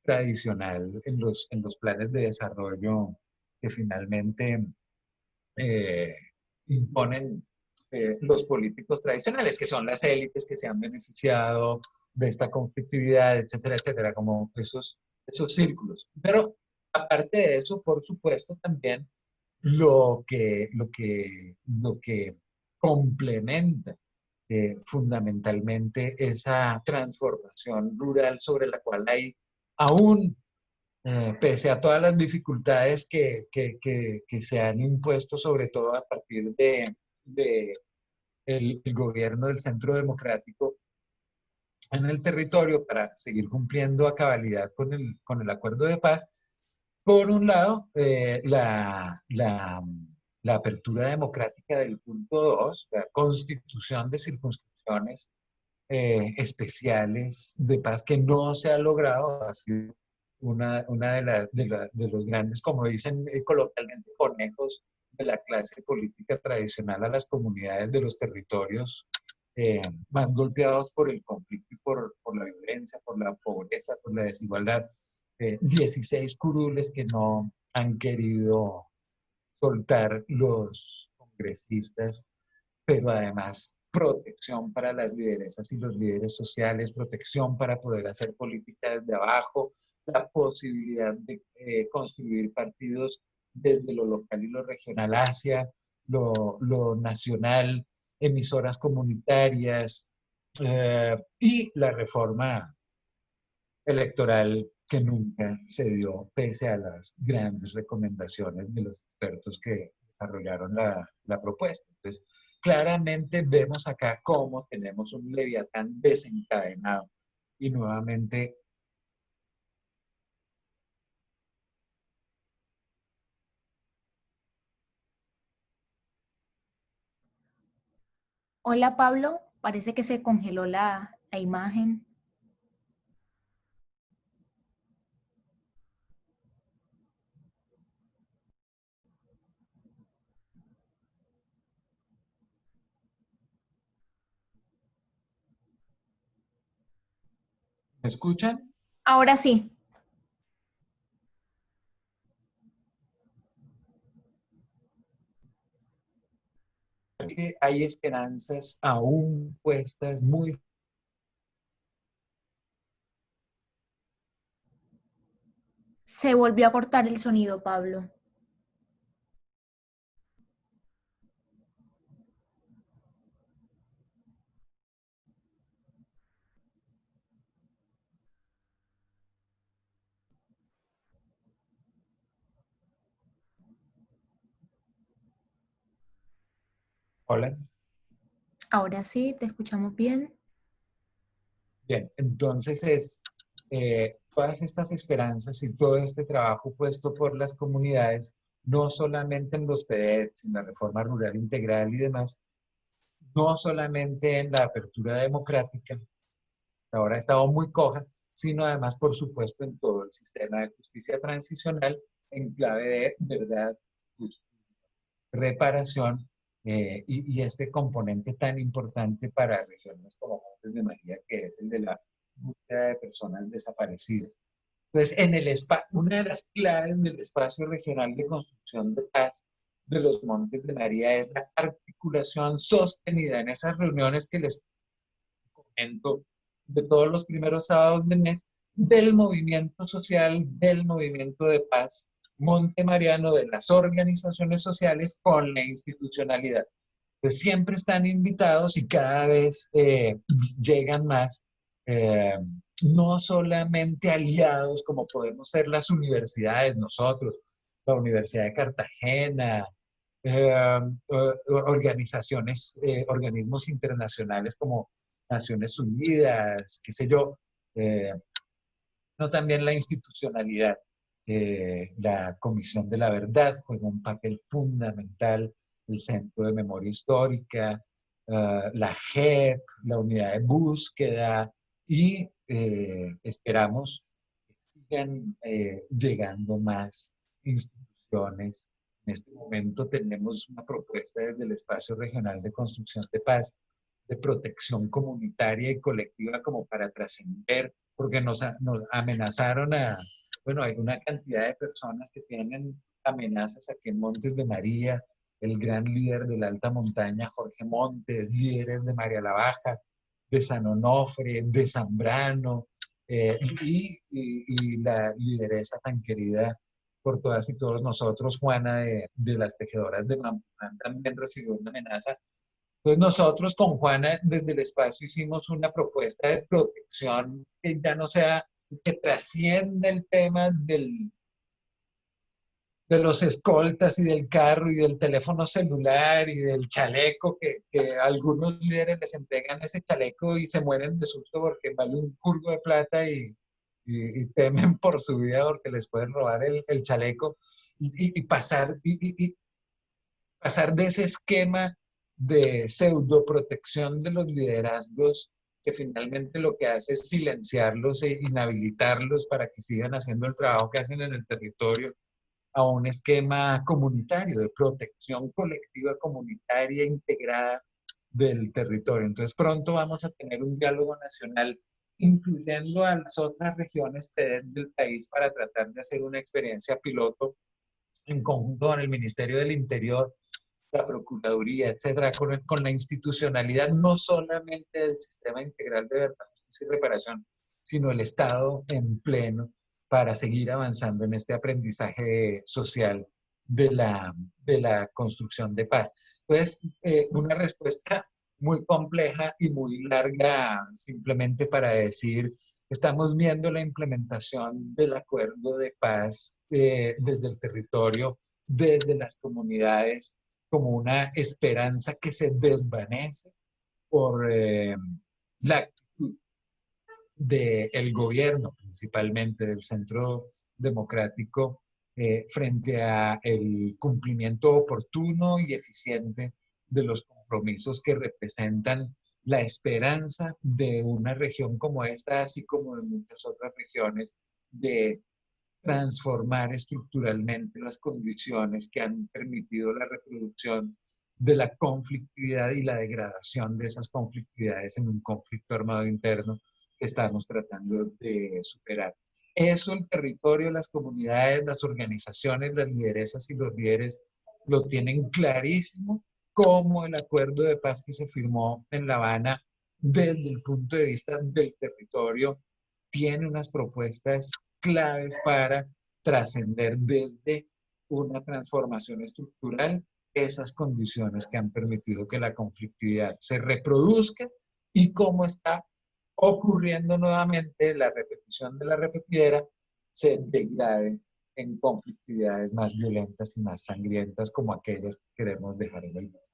tradicional en los planes de desarrollo que finalmente eh, imponen los políticos tradicionales, que son las élites que se han beneficiado de esta conflictividad, etcétera, etcétera, como esos círculos. Pero aparte de eso, por supuesto, también lo que complementa fundamentalmente esa transformación rural sobre la cual hay aún pese a todas las dificultades que se han impuesto, sobre todo a partir de el gobierno del Centro Democrático en el territorio para seguir cumpliendo a cabalidad con el acuerdo de paz. Por un lado, la apertura democrática del punto 2, la constitución de circunscripciones especiales de paz que no se ha logrado, ha sido una de los grandes, como dicen coloquialmente, conejos de la clase política tradicional a las comunidades de los territorios más golpeados por el conflicto y por la violencia, por la pobreza, por la desigualdad. 16 curules que no han querido soltar los congresistas, pero además protección para las lideresas y los líderes sociales, protección para poder hacer política desde abajo, la posibilidad de construir partidos desde lo local y lo regional hacia lo nacional, emisoras comunitarias y la reforma electoral que nunca se dio pese a las grandes recomendaciones de los expertos que desarrollaron la propuesta. Entonces, claramente vemos acá cómo tenemos un Leviatán desencadenado y nuevamente Hola Pablo, parece que se congeló la imagen. ¿me escuchan? Ahora sí. Que hay esperanzas aún puestas muy. Se volvió a cortar el sonido, Pablo. Hola. Ahora sí, te escuchamos bien. Bien, entonces todas estas esperanzas y todo este trabajo puesto por las comunidades, no solamente en los PEDs, en la reforma rural integral y demás, no solamente en la apertura democrática, que ahora ha estado muy coja, sino además, por supuesto, en todo el sistema de justicia transicional en clave de verdad, justicia, reparación y este componente tan importante para regiones como Montes de María, que es el de la búsqueda de personas desaparecidas. Entonces, una de las claves del espacio regional de construcción de paz de los Montes de María es la articulación sostenida en esas reuniones que les comento de todos los primeros sábados del mes del movimiento social, del movimiento de paz montemariano, de las organizaciones sociales con la institucionalidad. Pues siempre están invitados y cada vez llegan más, eh, no solamente aliados como podemos ser las universidades, nosotros, la Universidad de Cartagena, organizaciones, organismos internacionales como Naciones Unidas, qué sé yo, no también la institucionalidad La Comisión de la Verdad juega un papel fundamental, el Centro de Memoria Histórica, la JEP, la Unidad de Búsqueda, y esperamos que sigan llegando más instituciones. En este momento tenemos una propuesta desde el Espacio Regional de Construcción de Paz, de protección comunitaria y colectiva como para trascender, porque nos amenazaron bueno, hay una cantidad de personas que tienen amenazas aquí en Montes de María, el gran líder de la alta montaña, Jorge Montes, líderes de María la Baja, de San Onofre, de Zambrano, y la lideresa tan querida por todas y todos nosotros, Juana de las Tejedoras de Mampurán, también recibió una amenaza. Entonces nosotros con Juana desde el espacio hicimos una propuesta de protección que ya no sea, que trascienda el tema de los escoltas y del carro y del teléfono celular y del chaleco, que algunos líderes les entregan ese chaleco y se mueren de susto porque vale un curvo de plata y temen por su vida porque les pueden robar el chaleco y pasar de ese esquema de pseudoprotección de los liderazgos que finalmente lo que hace es silenciarlos e inhabilitarlos para que sigan haciendo el trabajo que hacen en el territorio, a un esquema comunitario de protección colectiva comunitaria integrada del territorio. Entonces pronto vamos a tener un diálogo nacional incluyendo a las otras regiones del país para tratar de hacer una experiencia piloto en conjunto con el Ministerio del Interior, la Procuraduría, etcétera, con la institucionalidad no solamente del Sistema Integral de Verdad, Justicia y Reparación, sino el Estado en pleno para seguir avanzando en este aprendizaje social de la construcción de paz. Entonces, una respuesta muy compleja y muy larga, simplemente para decir, estamos viendo la implementación del acuerdo de paz desde el territorio, desde las comunidades, como una esperanza que se desvanece por la actitud del gobierno, principalmente del Centro Democrático, frente a el cumplimiento oportuno y eficiente de los compromisos que representan la esperanza de una región como esta, así como de muchas otras regiones, de transformar estructuralmente las condiciones que han permitido la reproducción de la conflictividad y la degradación de esas conflictividades en un conflicto armado interno que estamos tratando de superar. Eso el territorio, las comunidades, las organizaciones, las lideresas y los líderes lo tienen clarísimo, como el acuerdo de paz que se firmó en La Habana desde el punto de vista del territorio tiene unas propuestas claves para trascender desde una transformación estructural esas condiciones que han permitido que la conflictividad se reproduzca y cómo está ocurriendo nuevamente la repetición de la repetidera se degrade en conflictividades más violentas y más sangrientas como aquellas que queremos dejar en el pasado.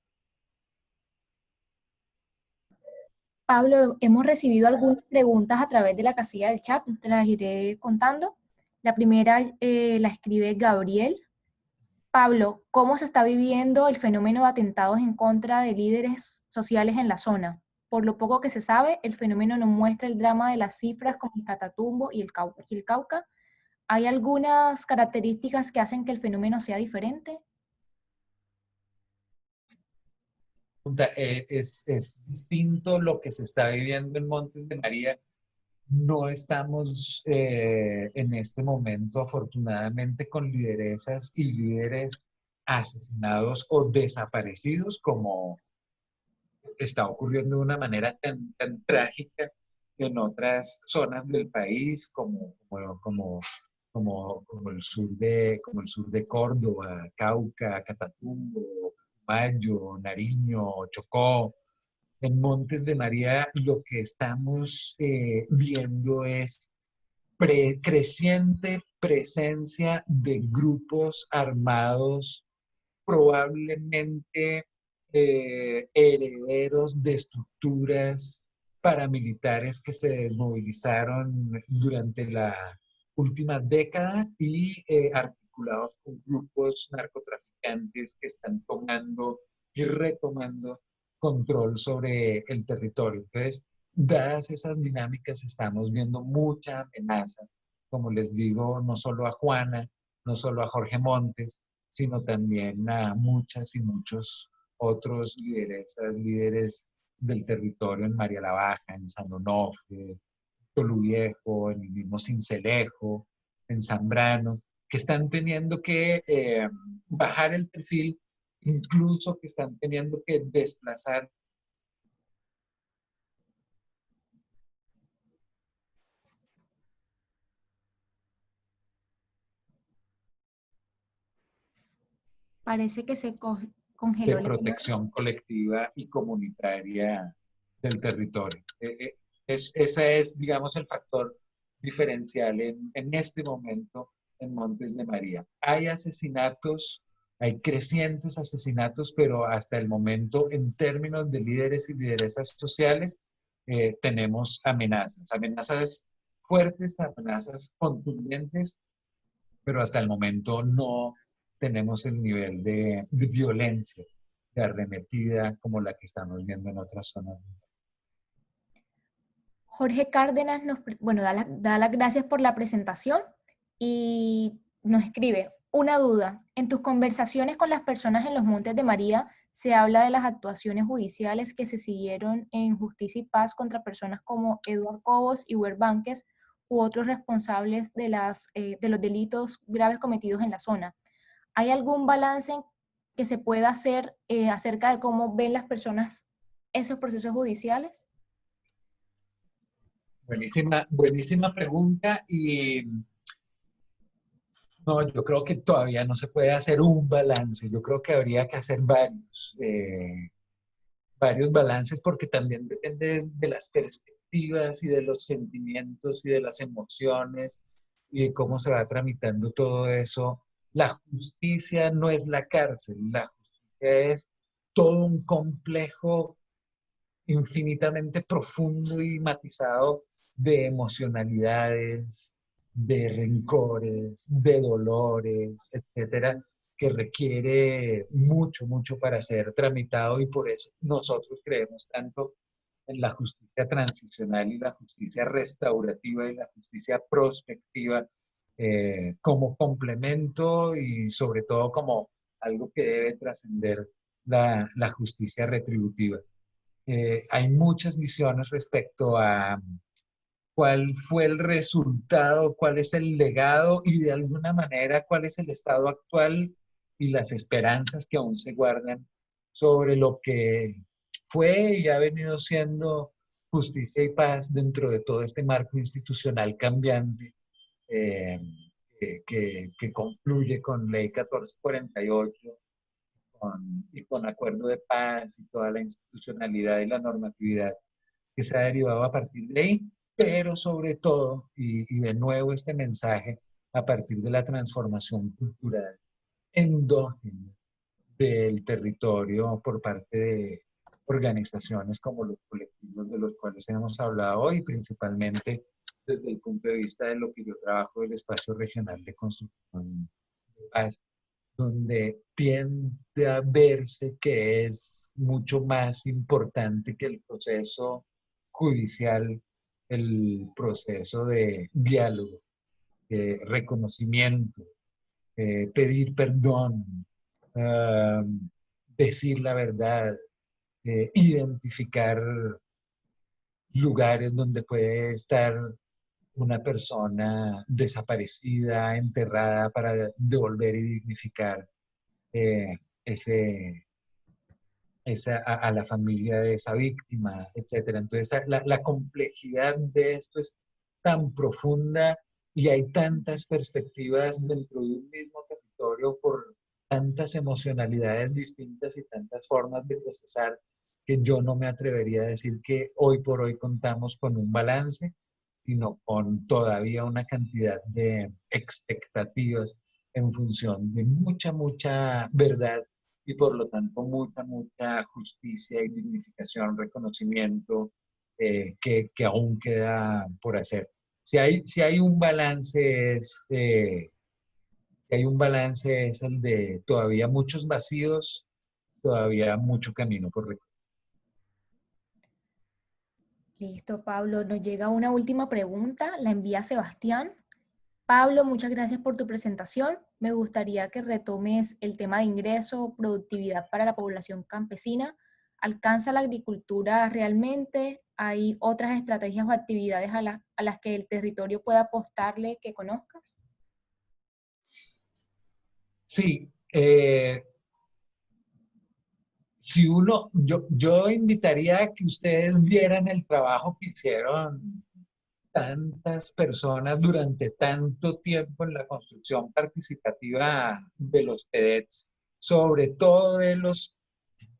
Pablo, hemos recibido algunas preguntas a través de la casilla del chat, te las iré contando. La primera la escribe Gabriel. Pablo, ¿cómo se está viviendo el fenómeno de atentados en contra de líderes sociales en la zona? Por lo poco que se sabe, el fenómeno nos muestra el drama de las cifras como el Catatumbo y el Cauca. ¿Hay algunas características que hacen que el fenómeno sea diferente? Es distinto lo que se está viviendo en Montes de María. No estamos en este momento, afortunadamente, con lideresas y líderes asesinados o desaparecidos como está ocurriendo de una manera tan trágica en otras zonas del país, como el sur de Córdoba, Cauca, Catatumbo, Mayo, Nariño, Chocó. En Montes de María lo que estamos viendo es creciente presencia de grupos armados, probablemente herederos de estructuras paramilitares que se desmovilizaron durante última década y articulados con grupos narcotraficantes que están tomando y retomando control sobre el territorio. Entonces, dadas esas dinámicas, estamos viendo mucha amenaza, como les digo, no solo a Juana, no solo a Jorge Montes, sino también a muchas y muchos otros líderes del territorio en María la Baja, en San Onofre, Tolu Viejo, en el mismo Sincelejo, en Zambrano, que están teniendo que bajar el perfil, incluso que están teniendo que desplazar. Parece que congeló De la llamada. protección colectiva y comunitaria del territorio. Ese es, digamos, el factor diferencial en este momento en Montes de María. Hay asesinatos, hay crecientes asesinatos, pero hasta el momento, en términos de líderes y lideresas sociales, tenemos amenazas, amenazas fuertes, amenazas contundentes, pero hasta el momento no tenemos el nivel de violencia, de arremetida como la que estamos viendo en otras zonas. Jorge Cárdenas bueno, da las gracias por la presentación y nos escribe, una duda, en tus conversaciones con las personas en los Montes de María se habla de las actuaciones judiciales que se siguieron en Justicia y Paz contra personas como Eduardo Cobos y Huer Vánquez u otros responsables de los delitos graves cometidos en la zona. ¿Hay algún balance que se pueda hacer acerca de cómo ven las personas esos procesos judiciales? Buenísima pregunta y no, yo creo que todavía no se puede hacer un balance, yo creo que habría que hacer varios balances porque también depende de las perspectivas y de los sentimientos y de las emociones y de cómo se va tramitando todo eso. La justicia no es la cárcel, la justicia es todo un complejo infinitamente profundo y matizado de emocionalidades, de rencores, de dolores, etcétera, que requiere mucho para ser tramitado y por eso nosotros creemos tanto en la justicia transicional y la justicia restaurativa y la justicia prospectiva como complemento y sobre todo como algo que debe trascender la justicia retributiva. Hay muchas visiones respecto a cuál fue el resultado, cuál es el legado y de alguna manera cuál es el estado actual y las esperanzas que aún se guardan sobre lo que fue y ha venido siendo justicia y paz dentro de todo este marco institucional cambiante eh, que concluye con Ley 1448 y con acuerdo de paz y toda la institucionalidad y la normatividad que se ha derivado a partir de ahí, pero sobre todo, y de nuevo este mensaje, a partir de la transformación cultural endógena del territorio por parte de organizaciones como los colectivos de los cuales hemos hablado hoy, principalmente desde el punto de vista de lo que yo trabajo del espacio regional de construcción de paz, donde tiende a verse que es mucho más importante que el proceso judicial, el proceso de diálogo, reconocimiento, pedir perdón, uh, decir la verdad, identificar lugares donde puede estar una persona desaparecida, enterrada, para devolver y dignificar eh, ese, a la familia de esa víctima, etcétera. Entonces, la complejidad de esto es tan profunda y hay tantas perspectivas dentro de un mismo territorio por tantas emocionalidades distintas y tantas formas de procesar que yo no me atrevería a decir que hoy por hoy contamos con un balance, sino con todavía una cantidad de expectativas en función de mucha verdad y por lo tanto mucha justicia y dignificación, reconocimiento que aún queda por hacer. Si hay un balance, si hay un balance es el de todavía muchos vacíos, todavía mucho camino por recorrer. Listo, Pablo. Nos llega una última pregunta, la envía Sebastián. Pablo, muchas gracias por tu presentación. Me gustaría que retomes el tema de ingreso, productividad para la población campesina. ¿Alcanza la agricultura realmente? ¿Hay otras estrategias o actividades a las que el territorio pueda apostarle que conozcas? Sí, yo invitaría a que ustedes vieran el trabajo que hicieron tantas personas durante tanto tiempo en la construcción participativa de los PEDETs, sobre todo de los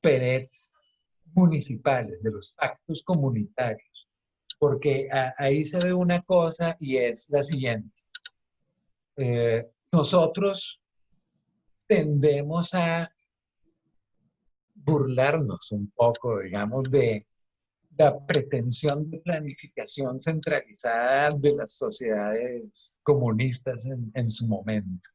PEDETs municipales, de los pactos comunitarios, porque ahí se ve una cosa y es la siguiente. Nosotros tendemos a burlarnos un poco, digamos, de la pretensión de planificación centralizada de las sociedades comunistas en su momento.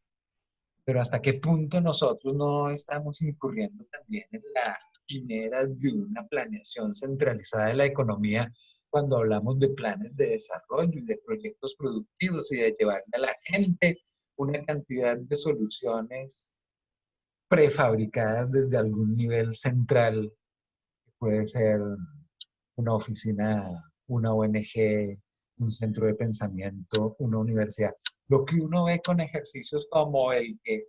Pero hasta qué punto nosotros no estamos incurriendo también en la quimera de una planeación centralizada de la economía cuando hablamos de planes de desarrollo y de proyectos productivos y de llevarle a la gente una cantidad de soluciones prefabricadas desde algún nivel central, que puede ser una oficina, una ONG, un centro de pensamiento, una universidad. Lo que uno ve con ejercicios como el que,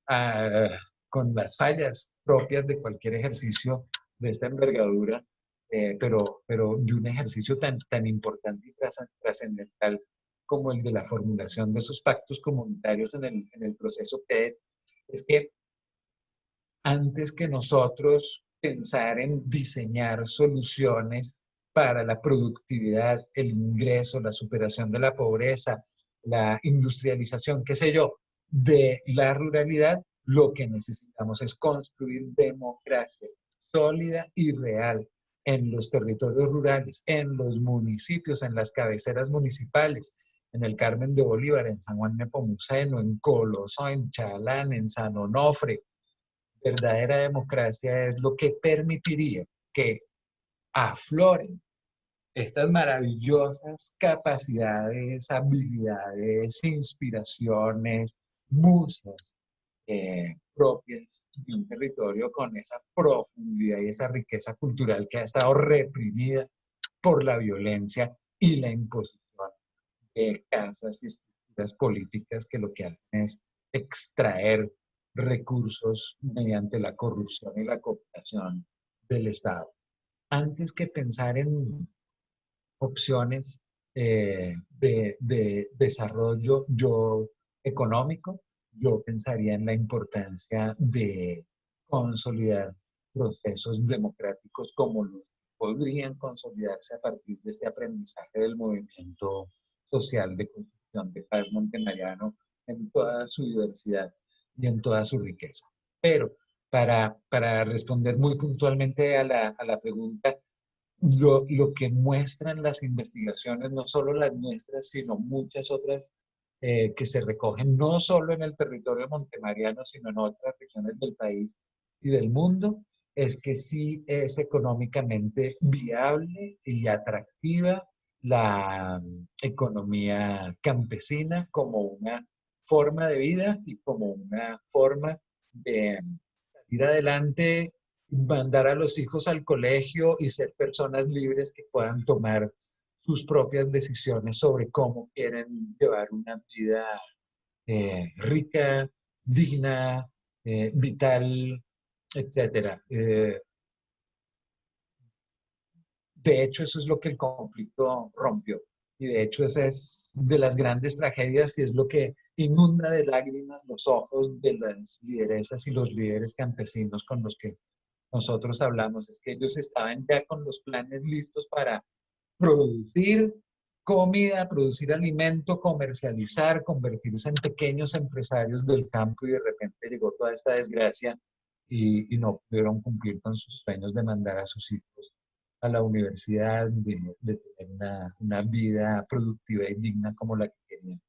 ah, con las fallas propias de cualquier ejercicio de esta envergadura, pero de un ejercicio tan importante y trascendental como el de la formulación de esos pactos comunitarios en el proceso PED, es que antes que nosotros pensar en diseñar soluciones para la productividad, el ingreso, la superación de la pobreza, la industrialización, qué sé yo, de la ruralidad, lo que necesitamos es construir democracia sólida y real en los territorios rurales, en los municipios, en las cabeceras municipales, en el Carmen de Bolívar, en San Juan Nepomuceno, en Coloso, en Chalán, en San Onofre. Verdadera democracia es lo que permitiría que afloren estas maravillosas capacidades, habilidades, inspiraciones, musas propias de un territorio con esa profundidad y esa riqueza cultural que ha estado reprimida por la violencia y la imposición de casas y estructuras políticas que lo que hacen es extraer recursos mediante la corrupción y la cooptación del Estado. Antes que pensar en opciones de desarrollo económico, yo pensaría en la importancia de consolidar procesos democráticos como los que podrían consolidarse a partir de este aprendizaje del movimiento social de construcción de paz montenariano en toda su diversidad y en toda su riqueza. Pero para responder muy puntualmente a la pregunta, lo que muestran las investigaciones, no solo las nuestras, sino muchas otras que se recogen no solo en el territorio montemariano, sino en otras regiones del país y del mundo, es que sí es económicamente viable y atractiva la economía campesina como una forma de vida y como una forma de salir adelante, mandar a los hijos al colegio y ser personas libres que puedan tomar sus propias decisiones sobre cómo quieren llevar una vida rica, digna, vital, etc. De hecho, eso es lo que el conflicto rompió. Y de hecho, esa es de las grandes tragedias y es lo que inunda de lágrimas los ojos de las lideresas y los líderes campesinos con los que nosotros hablamos. Es que ellos estaban ya con los planes listos para producir comida, producir alimento, comercializar, convertirse en pequeños empresarios del campo y de repente llegó toda esta desgracia y no pudieron cumplir con sus sueños de mandar a sus hijos a la universidad, de tener una vida productiva y digna como la que querían.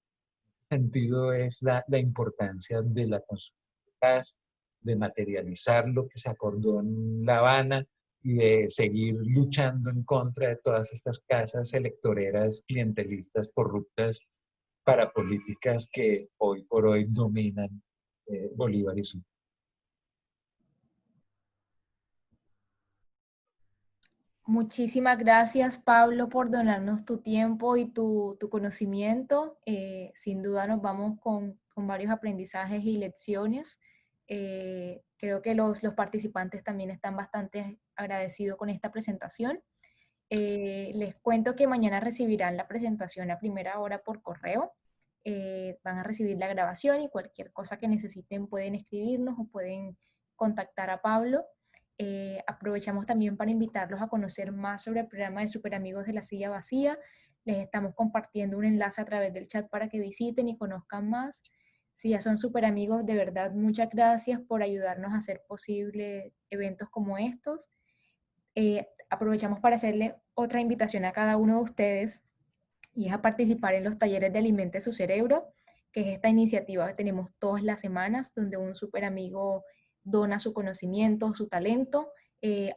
En ese sentido es la importancia de la construcción de paz, de materializar lo que se acordó en La Habana y de seguir luchando en contra de todas estas casas electoreras, clientelistas, corruptas, para políticas que hoy por hoy dominan Bolívar y su. Muchísimas gracias, Pablo, por donarnos tu tiempo y tu conocimiento. Sin duda nos vamos con varios aprendizajes y lecciones. Creo que los participantes también están bastante agradecidos con esta presentación. Les cuento que mañana recibirán la presentación a primera hora por correo. Van a recibir la grabación y cualquier cosa que necesiten pueden escribirnos o pueden contactar a Pablo. Aprovechamos también para invitarlos a conocer más sobre el programa de Super Amigos de la Silla Vacía. Les estamos compartiendo un enlace a través del chat para que visiten y conozcan más. Si ya son super amigos, de verdad, muchas gracias por ayudarnos a hacer posible eventos como estos. Aprovechamos para hacerle otra invitación a cada uno de ustedes y es a participar en los talleres de Alimente su Cerebro, que es esta iniciativa que tenemos todas las semanas, donde un super amigo dona su conocimiento, su talento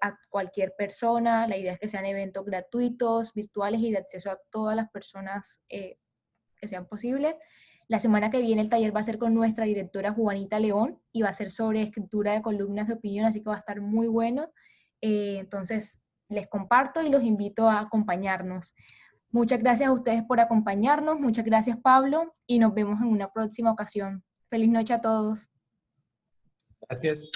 a cualquier persona. La idea es que sean eventos gratuitos, virtuales y de acceso a todas las personas que sean posibles. La semana que viene el taller va a ser con nuestra directora Juanita León y va a ser sobre escritura de columnas de opinión, así que va a estar muy bueno. Entonces, les comparto y los invito a acompañarnos. Muchas gracias a ustedes por acompañarnos, muchas gracias Pablo y nos vemos en una próxima ocasión. Feliz noche a todos. Gracias.